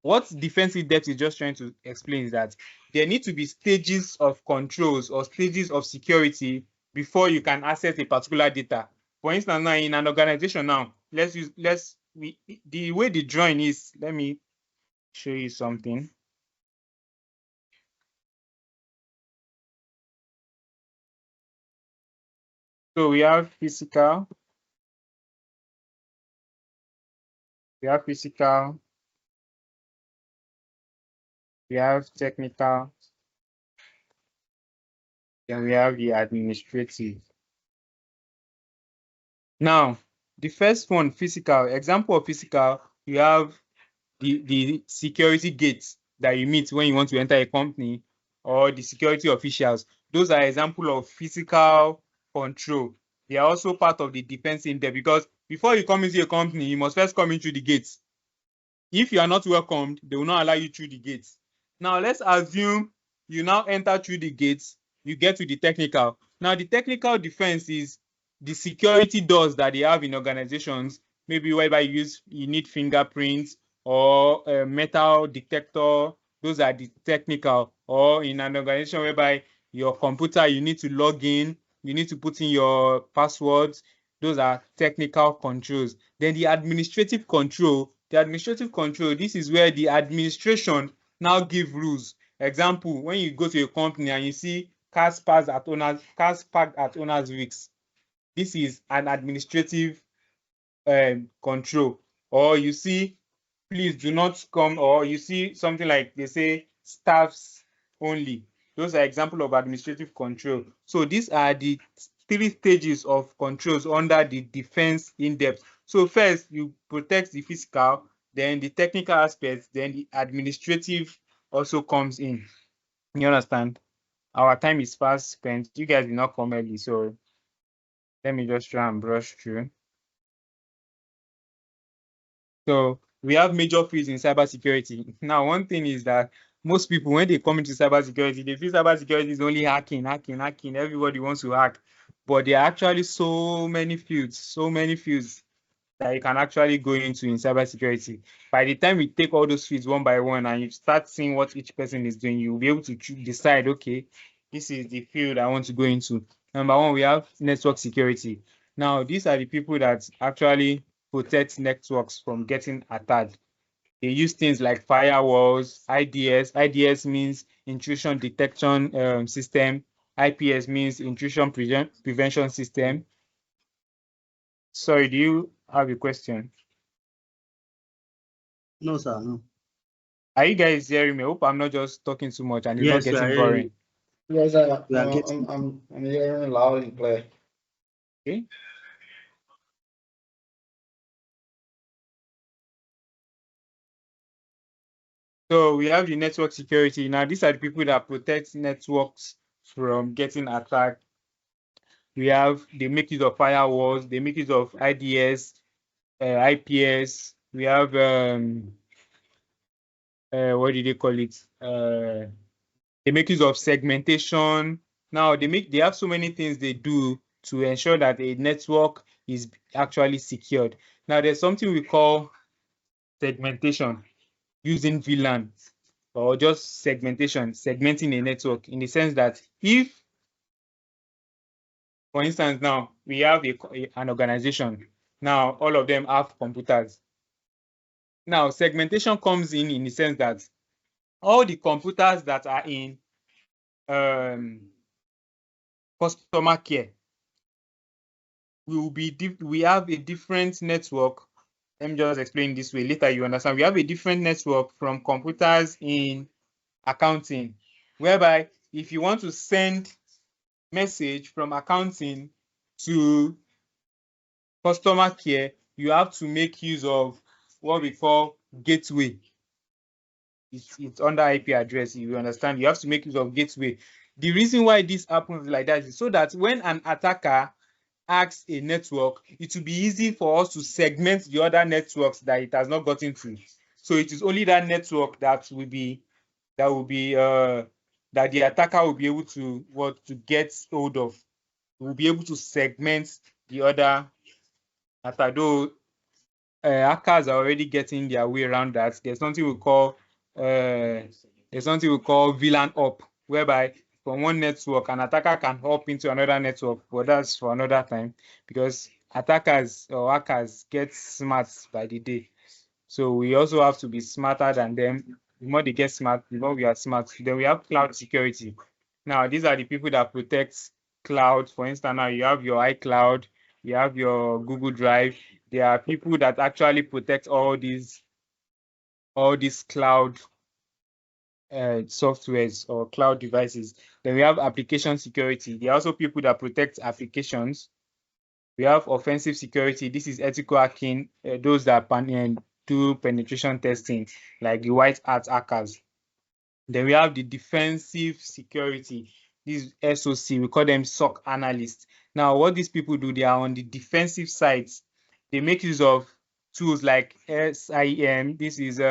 what defense in depth is just trying to explain is that there need to be stages of controls or stages of security before you can access a particular data. For instance, now in an organization now, the way the drawing is, let me show you something. So we have physical, we have technical, then we have the administrative. Now, the first one, physical, example of physical, you have the security gates that you meet when you want to enter a company, or the security officials. Those are examples of physical control. They are also part of the defense in there, because before you come into a company, you must first come in through the gates. If you are not welcomed, they will not allow you through the gates. Now, let's assume you now enter through the gates, you get to the technical. Now, the technical defense is the security doors that they have in organizations, maybe whereby you need fingerprints or a metal detector. Those are the technical. Or in an organization whereby your computer, you need to log in, you need to put in your passwords. Those are technical controls. Then the administrative control, this is where the administration now give rules. Example, when you go to a company and you see cars parked at owners' risks, this is an administrative control. Or you see, please do not come, or you see something like they say staffs only. Those are examples of administrative control. So these are the three stages of controls under the defense in depth. So first, you protect the physical, then the technical aspects, then the administrative also comes in. You understand? Our time is fast spent. You guys did not come early, so let me just try and brush through. So we have major fields in cybersecurity. Now, one thing is that most people, when they come into cybersecurity, they feel cybersecurity is only hacking. Everybody wants to hack. But there are actually so many fields that you can actually go into in cybersecurity. By the time we take all those fields one by one and you start seeing what each person is doing, you'll be able to decide, okay, this is the field I want to go into. Number one, we have network security. Now, these are the people that actually protect networks from getting attacked. They use things like firewalls, IDS. IDS means intrusion detection system. IPS means intrusion prevention system. Sorry, do you have a question? No, sir, no. Are you guys hearing me? I hope I'm not just talking too much and it's not Yes, we are getting hearing boring. you. Yes, We are getting. I'm hearing loud and clear. Okay. So we have the network security. Now, these are the people that protect networks from getting attacked. We have, they make use of firewalls, they make use of IDS, IPS. We have, what do they call it? They make use of segmentation. Now, they have so many things they do to ensure that a network is actually secured. Now, there's something we call segmentation using VLAN, or just segmentation, segmenting a network, in the sense that if, for instance, now we have an organization, now all of them have computers. Now, segmentation comes in the sense that all the computers that are in customer care we have a different network. Let me just explain this way. Later you understand. We have a different network from computers in accounting, whereby if you want to send message from accounting to customer care, you have to make use of what we call gateway. It's under IP address, you understand. You have to make use of gateway. The reason why this happens like that is so that when an attacker hacks a network, it will be easy for us to segment the other networks that it has not gotten to. So it is only that network that the attacker will be able to get hold of. We'll be able to segment the other attack. Though hackers are already getting their way around that. There's something we call VLAN hop, whereby from one network an attacker can hop into another network, but that's for another time, because attackers or hackers get smart by the day. So we also have to be smarter than them. The more they get smart, the more we are smart. Then we have cloud security. Now, these are the people that protect cloud. For instance, now you have your iCloud, you have your Google Drive. There are people that actually protect all these cloud softwares or cloud devices. Then we have application security. There are also people that protect applications. We have offensive security. This is ethical hacking, those that do penetration testing, like the white hat hackers. Then we have the defensive security. This is SOC, we call them SOC analysts. Now, what these people do, they are on the defensive sides. They make use of tools like SIEM. This is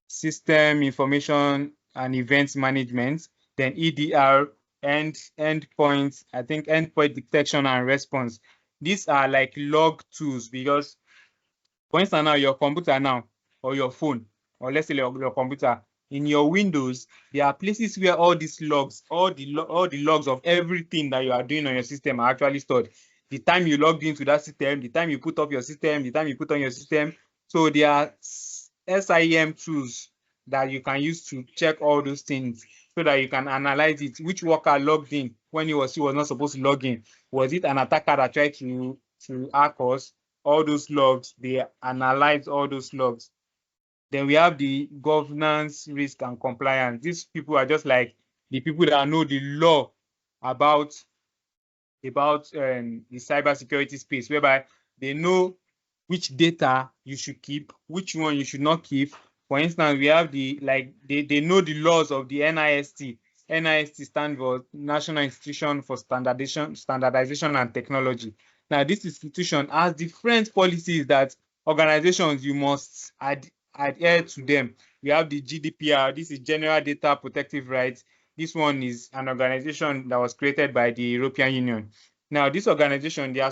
System Information and Events Management. Then EDR, endpoint, I think endpoint detection and response. These are like log tools, because for instance, now your computer now, or your phone, or let's say your computer, in your Windows, there are places where all these logs, all the logs of everything that you are doing on your system are actually stored. The time you logged into that system, the time you put up your system, the time you put on your system. So there are SIEM tools that you can use to check all those things, so that you can analyze it. Which worker logged in when he was not supposed to log in? Was it an attacker that tried to hack us? All those logs, they analyze all those logs. Then we have the governance, risk, and compliance. These people are just like the people that know the law about the cybersecurity space, whereby they know which data you should keep, which one you should not keep. For instance, we have they know the laws of the NIST. NIST stands for National Institution for Standardization and Technology. Now, this institution has different policies that organizations you must adhere to them. We have the GDPR. This is General Data Protective Rights. This one is an organization that was created by the European Union. Now, this organization, there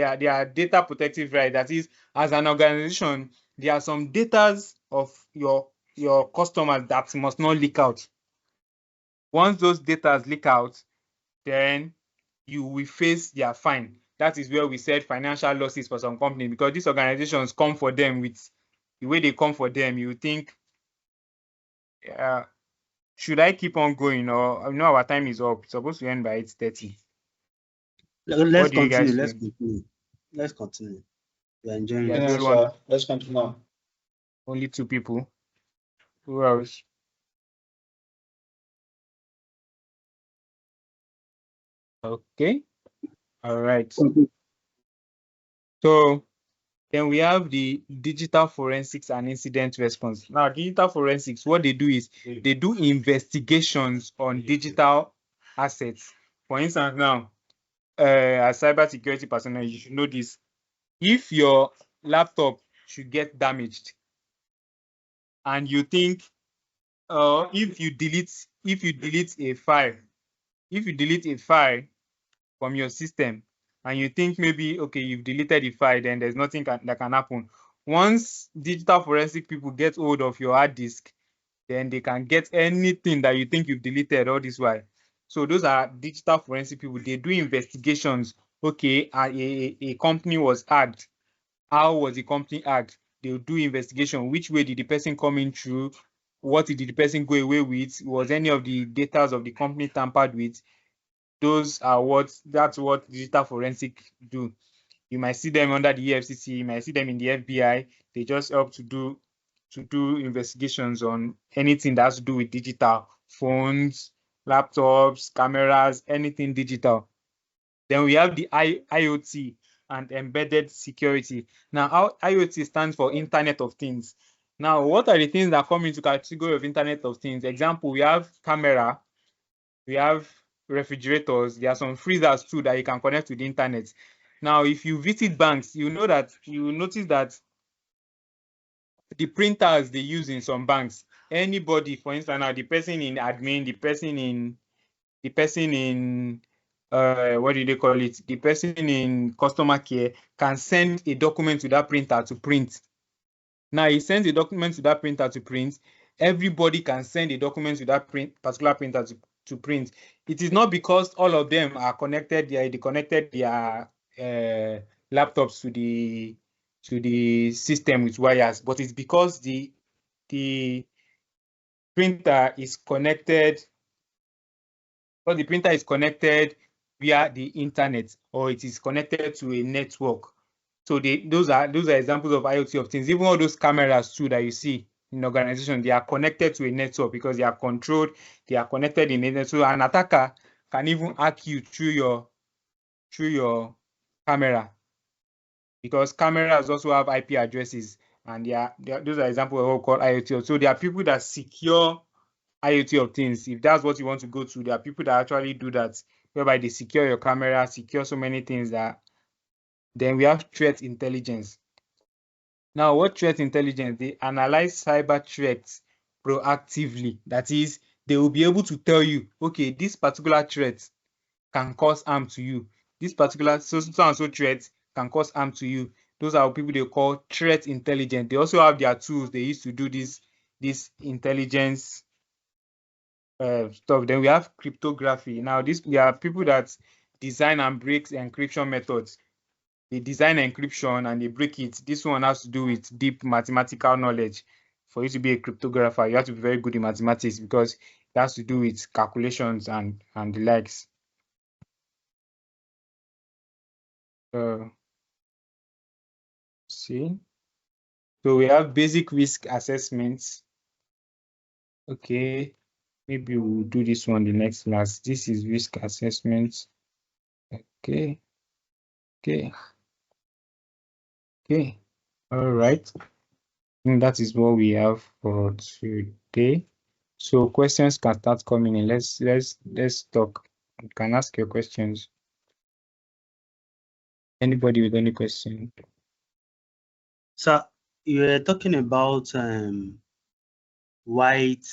are data protective rights. That is, as an organization, there are some data of your customers that must not leak out. Once those data leak out, then you will face their fine. That is where we said financial losses for some company, because these organizations come for them with the way they come for them. You think, should I keep on going, or our time is up? It's supposed to end by 8:30. Let's What do you guys continue. feel? Let's continue. We're enjoying Yeah, it. Yes, everyone, let's continue. only 2 people. Who else? Okay. All right. So then we have the digital forensics and incident response. Now, digital forensics, what they do is they do investigations on digital assets. For instance, now, as cybersecurity personnel, you should know this. If your laptop should get damaged and you think if you delete a file, from your system and you think maybe, okay, you've deleted the file, then there's nothing that can happen. Once digital forensic people get hold of your hard disk, then they can get anything that you think you've deleted all this while. So those are digital forensic people. They do investigations. Okay, a company was hacked. How was the company hacked? They'll do investigation. Which way did the person come in through? What did the person go away with? Was any of the data of the company tampered with? That's what digital forensic do. You might see them under the EFCC, you might see them in the FBI. They just help to do investigations on anything that has to do with digital, phones, laptops, cameras, anything digital. Then we have the IoT and embedded security. Now, IoT stands for Internet of Things. Now, what are the things that come into category of Internet of Things? Example, we have camera, we have refrigerators. There are some freezers too that you can connect to the internet. Now, if you visit banks, you notice that the printers they use in some banks, anybody, for instance, now the person in admin, the person in what do they call it? The person in customer care can send a document to that printer to print. Now he sends a document to that printer to print. Everybody can send a document to that particular printer to print. It is not because all of them are connected. They connected their laptops to the system with wires, but it's because the printer is connected. Because the printer is connected via the internet, or it is connected to a network. So those are examples of IoT of things. Even all those cameras too that you see in organization, they are connected to a network because they are controlled, they are connected in a network. So an attacker can even hack you through your camera, because cameras also have IP addresses, and those are examples of what we call IoT. So there are people that secure IoT of things. If that's what you want to go to, there are people that actually do that, whereby they secure your camera, secure so many things that. Then we have threat intelligence. Now, what threat intelligence? They analyze cyber threats proactively. That is, they will be able to tell you, okay, this particular threat can cause harm to you. This particular so and so threat can cause harm to you. Those are people they call threat intelligence. They also have their tools they use to do this intelligence stuff. Then we have cryptography. Now, there are people that design and break encryption methods. They design encryption and they break it. This one has to do with deep mathematical knowledge. For you to be a cryptographer, you have to be very good in mathematics because it has to do with calculations and the likes. See, so we have basic risk assessments. Okay, maybe we'll do this one the next class. This is risk assessment. Okay. All right. And that is what we have for today. So questions can start coming in. Let's talk. You can ask your questions. Anybody with any question? So you were talking about white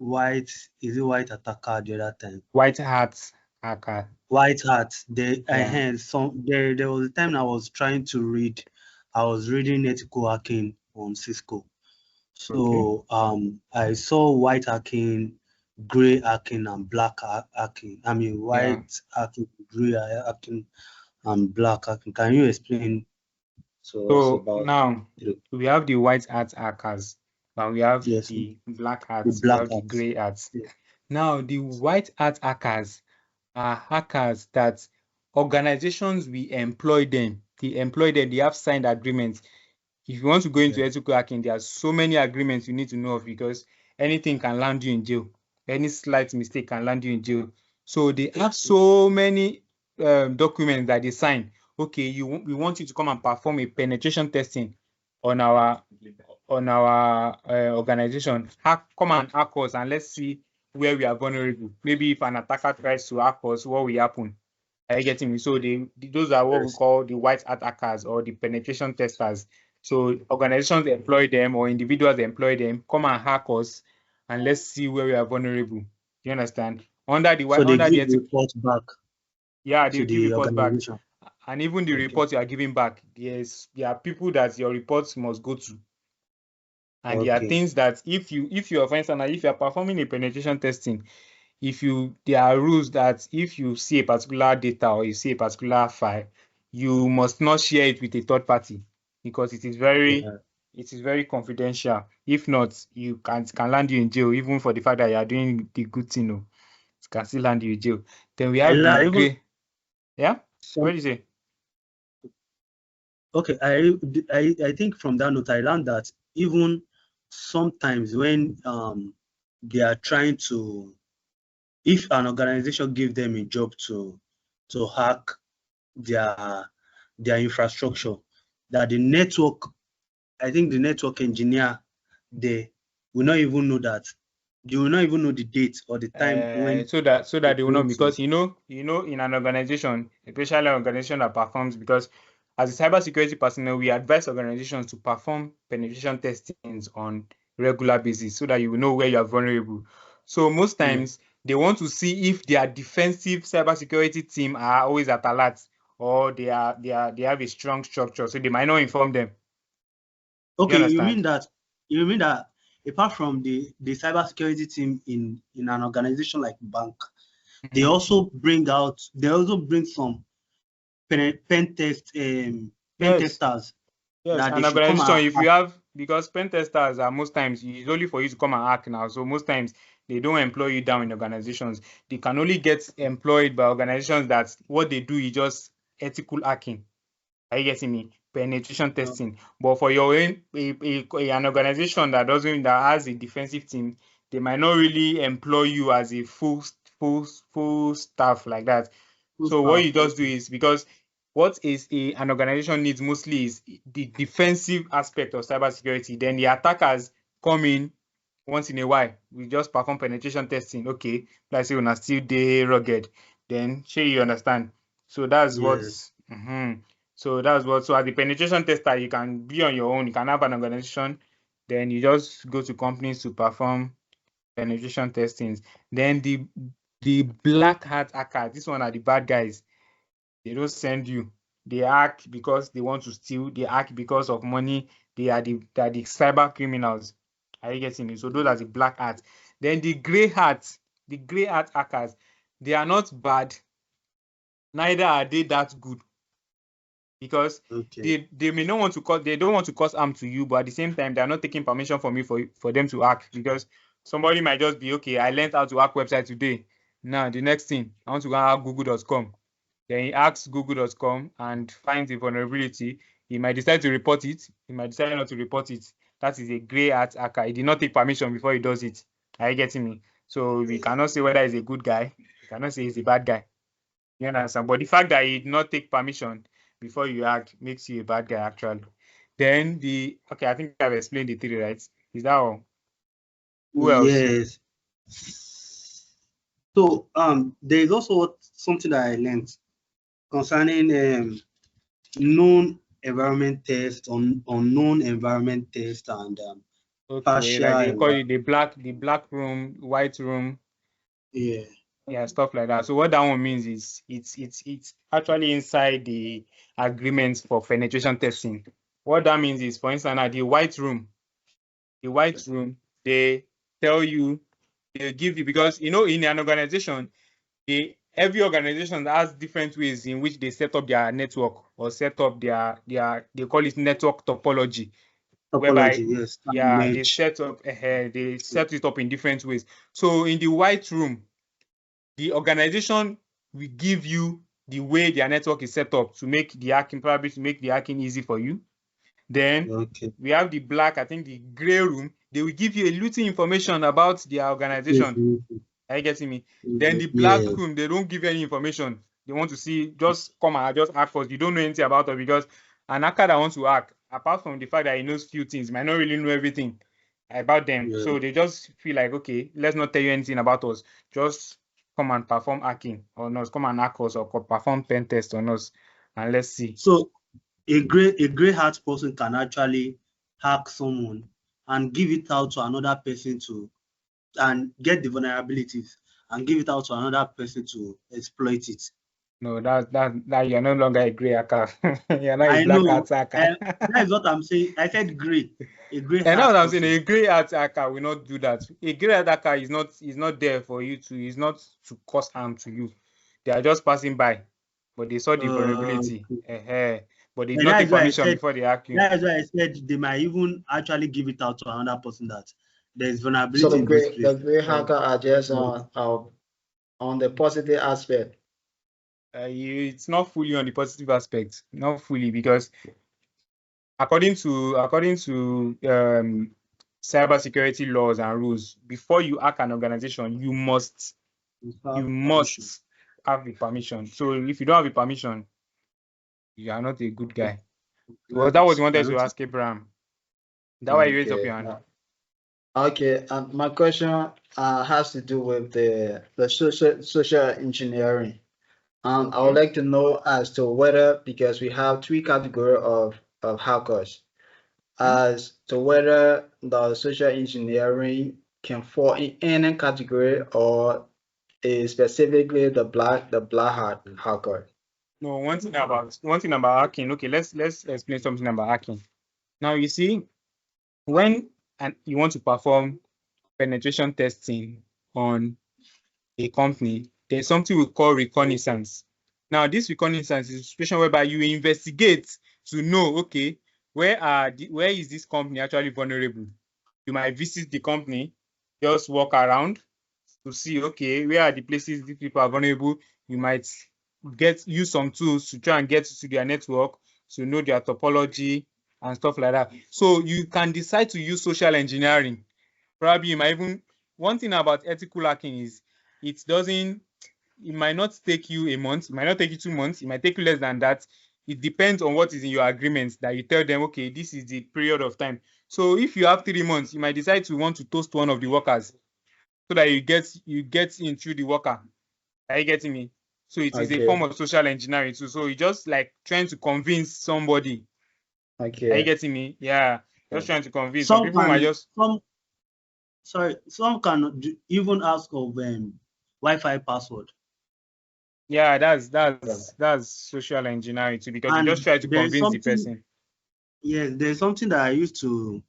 attacker the other time? White hat hacker. White hat. There was a time I was trying to read. I was reading ethical hacking on Cisco. So I saw white hacking, gray hacking, and black hacking. I mean white hacking, gray hacking, and black hacking. Can you explain to us about now we have the white hat hackers, and we have the black hats, we have the gray hats. Yeah. Now the white hat hackers are hackers that organizations will employ them. They have signed agreements. If you want to go into ethical hacking, there are so many agreements you need to know of, because anything can land you in jail. Any slight mistake can land you in jail. So they have so many documents that they sign. Okay, we want you to come and perform a penetration testing on our organization. Come and hack us and let's see where we are vulnerable. Maybe if an attacker tries to hack us, what will happen? Are you getting me? So those are what we call the white hat hackers or the penetration testers. So organizations employ them or individuals employ them, come and hack us and let's see where we are vulnerable. You understand? Under the So they under give the report back yeah, they to give the reports back. organization. And even the Okay. reports you are giving back, there are people that your reports must go to. And there are Okay. things that if you are, for instance, if you are performing a penetration testing, there are rules that if you see a particular data or you see a particular file, you must not share it with a third party because it is very confidential. If not, you can land you in jail, even for the fact that you are doing the good thing. It can still land you in jail. Then we have the gray. Yeah? What do you say? Okay, I think from that note I learned that even sometimes when they are trying to, if an organization give them a job to hack their infrastructure, that the network, I think the network engineer, they will not even know that. They will not even know the date or the time when. So that they will know, because in an organization, especially an organization that performs, because as a cybersecurity personnel, we advise organizations to perform penetration testings on regular basis so that you will know where you are vulnerable. So most times they want to see if their defensive cybersecurity team are always at alert or they have a strong structure, so they might not inform them. Okay, you mean that apart from the cybersecurity team in an organization like bank, they also bring some pen testers. Yes, that an they should come organization, and if you have, because pen testers are most times it's only for you to come and hack now. So most times they don't employ you down in organizations. They can only get employed by organizations that what they do is just ethical hacking. Are you getting me? Penetration testing. But for your own an organization that has a defensive team, they might not really employ you as a full staff like that. So what you just do is, because what an organization needs mostly is the defensive aspect of cybersecurity. Then the attackers come in once in a while. We just perform penetration testing. Okay, let's say when I still dey rugged. Then sure you understand. So that's what. So that's what. So as a penetration tester, you can be on your own. You can have an organization. Then you just go to companies to perform penetration testings. Then the black hat hackers. This one are the bad guys. They don't send you. They hack because they want to steal. They hack because of money. They are the cyber criminals. Are you getting it? So those are the black hats. Then the gray hat hackers, they are not bad. Neither are they that good, because they may not want to cause, they don't want to cause harm to you, but at the same time they are not taking permission from you for them to hack, because somebody might just be, okay, I learned how to hack website today. Now the next thing, I want to go and hack google.com. Then he asks google.com and finds a vulnerability. He might decide to report it. He might decide not to report it. That is a gray hat hacker. He did not take permission before he does it. Are you getting me? So we cannot say whether he's a good guy. We cannot say he's a bad guy. You understand? But the fact that he did not take permission before you act makes you a bad guy, actually. Then I think I've explained the three, right? Is that all? Who else? Yes. So there is also something that I learned concerning known environment test, unknown environment test, and okay, like they call it the black room, white room. Yeah, stuff like that. So what that one means is it's actually inside the agreements for penetration testing. What that means is, for instance, at the white room, they tell you, they give you, because in an organization, every organization has different ways in which they set up their network or set up their they call it network topology. Whereby, yes, they set it up in different ways. So in the white room, the organization will give you the way their network is set up to make the hacking easy for you. Then we have the black, I think the gray room. They will give you a little information about their organization. Are you getting me? Then the black room, they don't give any information. They want to see, just come and just hack us. You don't know anything about us, because an hacker that wants to hack, apart from the fact that he knows few things, might not really know everything about them. Yeah. So they just feel like, okay, let's not tell you anything about us. Just come and perform hacking on us, come and hack us, or perform pen test on us, and let's see. So a gray hat person can actually hack someone and give it out to another person and get the vulnerabilities and give it out to another person to exploit it. No, that you're no longer a gray hacker. You're not a I black know. hat hacker. That is what I'm saying. I said gray. A gray I know hat what I'm saying. person. A gray hat hacker will not do that. A gray hat hacker is not there for you to. Is not to cause harm to you. They are just passing by, but they saw the vulnerability. But they did not take permission before they hack you. That is why I said they might even actually give it out to another person that there is vulnerability So in this place. the gray hacker are just on the positive aspect. It's not fully on the positive aspect, not fully, because according to cybersecurity laws and rules, before you hack an organization, you must have the permission. So if you don't have the permission, you are not a good guy. Well, that was what you wanted to ask Abraham. That's why you raised up your hand. Okay, my question has to do with the social engineering. I would like to know as to whether, because we have three categories of hackers, as to whether the social engineering can fall in any category or is specifically the black hat hacker. No, one thing about hacking. Okay, let's explain something about hacking. Now you see, when you want to perform penetration testing on a company, there's something we call reconnaissance. Now, this reconnaissance is a situation whereby you investigate to know, okay, where is this company actually vulnerable? You might visit the company, just walk around to see, okay, where are the places these people are vulnerable. You might use some tools to try and get to their network to know their topology and stuff like that. So you can decide to use social engineering. Probably you might even, one thing about ethical hacking is it might not take you a month, it might not take you 2 months, it might take you less than that. It depends on what is in your agreement that you tell them, okay, this is the period of time. So if you have 3 months, you might decide to want to toast one of the workers so that you get in through the worker. Are you getting me? So it is a form of social engineering too. So you just like trying to convince somebody. Okay. Are you getting me? Yeah. Just trying to convince. Some people might just some can even ask of Wi-Fi password. Yeah, that's social engineering too, because you just try to convince the person. Yes, there's something that used to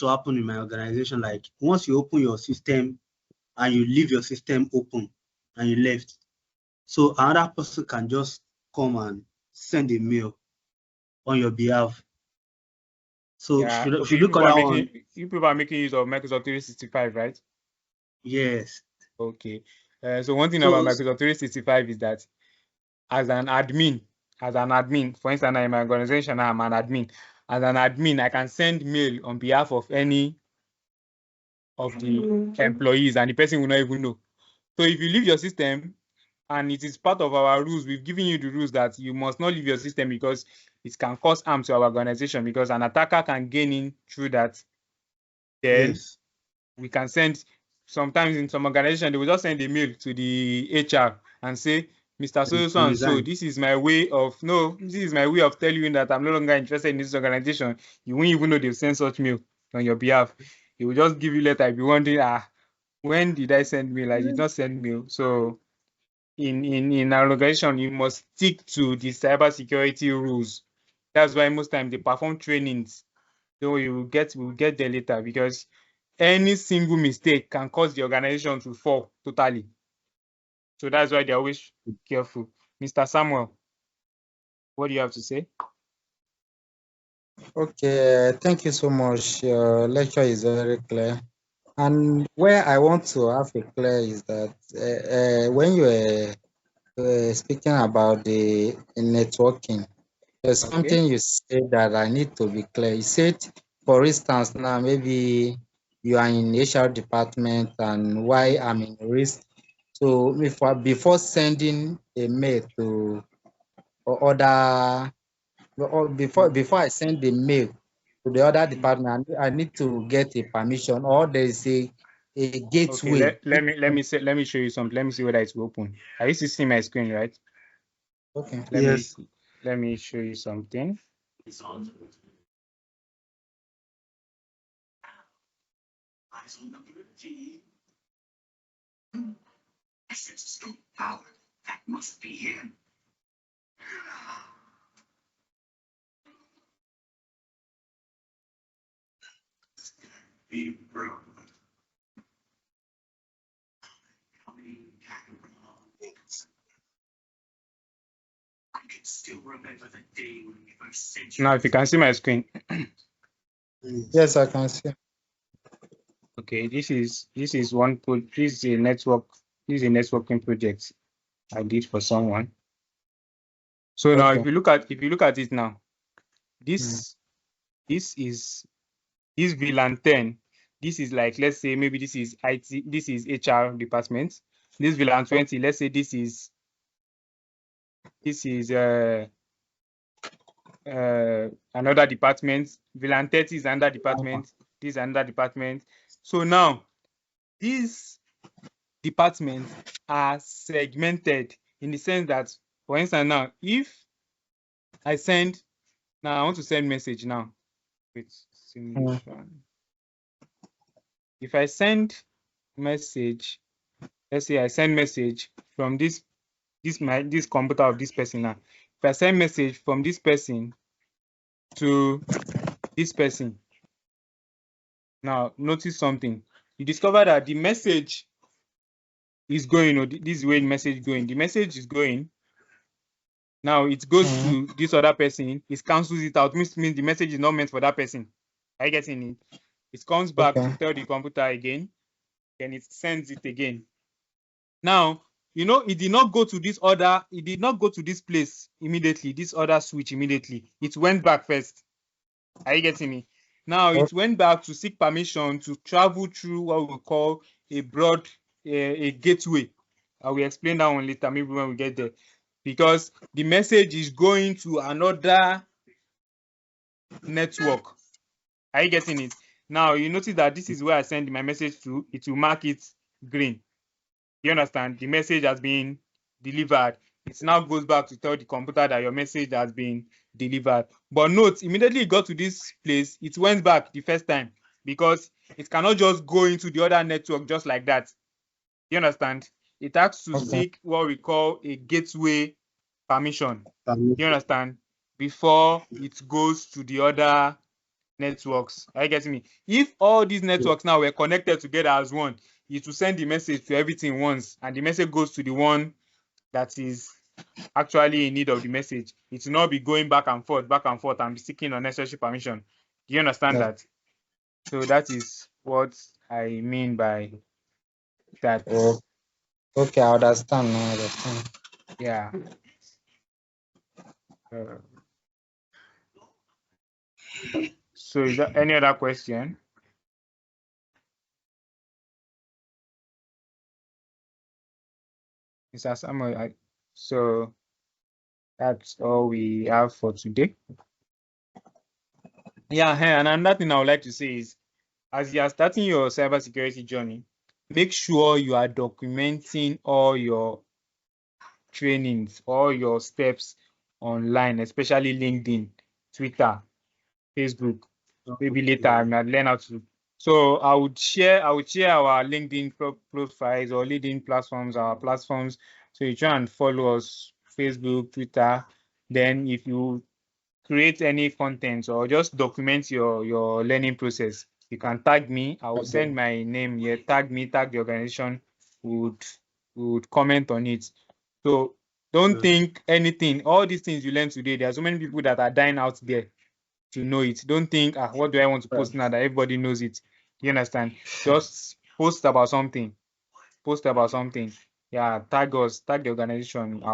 happen in my organization. Like once you open your system and you leave your system open and you left, so another person can just come and send a mail on your behalf. So Yeah. if you look at that one, you people are making use of Microsoft 365, right? Yes. Okay. So one thing about Microsoft 365 is that as an admin, for instance, in my organization, I'm an admin. As an admin, I can send mail on behalf of any of the employees, and the person will not even know. So if you leave your system, and it is part of our rules, we've given you the rules that you must not leave your system because it can cause harm to our organization, because an attacker can gain in through that. Then we can send, sometimes in some organization, they will just send a mail to the HR and say, Mr. So and so, this is my way of telling you that I'm no longer interested in this organization. You won't even know they've sent such mail on your behalf. He will just give you letter. You'll be wondering, when did I send mail? I did not send mail. So in our organization, you must stick to the cybersecurity rules. That's why most times they perform trainings. So we'll get there later, because any single mistake can cause the organization to fall totally. So that's why they're always careful. Mr. Samuel, what do you have to say? Okay, thank you so much. Your lecture is very clear. And where I want to have a clear is that when you were speaking about the networking, there's something you said that I need to be clear. You said, for instance, now maybe you are in HR department and why I'm in risk. So before sending a mail to other, or before I send the mail to the other department, I need to get a permission, or there is a gateway. Okay, let me show you something. Let me see whether it's open. Are you seeing my screen, right? Okay. Yes. Let me show you something. Now, if you can see my screen. Yes, I can see. Okay, this is one this is a network. This is a networking project I did for someone. So now, Okay. if you look at it now, this is VLAN 10. This is like, let's say maybe this is IT, this is HR department. This VLAN 20, let's say this is another department. VLAN 30 is another department. This is another department. So now these departments are segmented in the sense that, for instance, now if I send, now I want to send message now with simulation. If I send message, let's say I send message from this computer of this person now. If I send message from this person to this person, now notice something. You discover that the message is going, or this is where the message is going. The message is going. Now it goes to this other person. It cancels it out. Means the message is not meant for that person. Are you getting it? It comes back to tell the computer again. Then it sends it again. Now, you know, it did not go to this other, it did not go to this place immediately, this other switch immediately. It went back first. Are you getting me? Now, it went back to seek permission to travel through what we call a broad, a gateway. I will explain that one later, maybe when we get there. Because the message is going to another network. Are you getting it? Now, you notice that this is where I send my message to, it will mark it green. You understand? The message has been delivered. It now goes back to tell the computer that your message has been delivered. But note, immediately it got to this place, it went back the first time because it cannot just go into the other network just like that. You understand? It has to seek what we call a gateway permission. You understand? Before it goes to the other networks. Are you getting me? If all these networks now were connected together as one, it will send the message to everything once, and the message goes to the one that is actually in need of the message. It will not be going back and forth, and be seeking unnecessary permission. Do you understand that? So that is what I mean by that. Oh, okay, I understand now. I understand. Yeah. So is there any other question? Mr. Samuel, so that's all we have for today. Yeah, and another thing I would like to say is, as you are starting your cybersecurity journey, make sure you are documenting all your trainings, all your steps online, especially LinkedIn, Twitter, Facebook. Maybe later I might learn how to. So I would share our LinkedIn profiles or LinkedIn platforms, our platforms. So you try and follow us, Facebook, Twitter. Then if you create any content or just document your learning process, you can tag me. I will send my name here. Tag me, tag the organization. We would comment on it. So don't think anything. All these things you learn today, there are so many people that are dying out there to know it. Don't think, what do I want to post now that everybody knows it? You understand? Just post about something. Post about something. Yeah, tag us, tag the organization.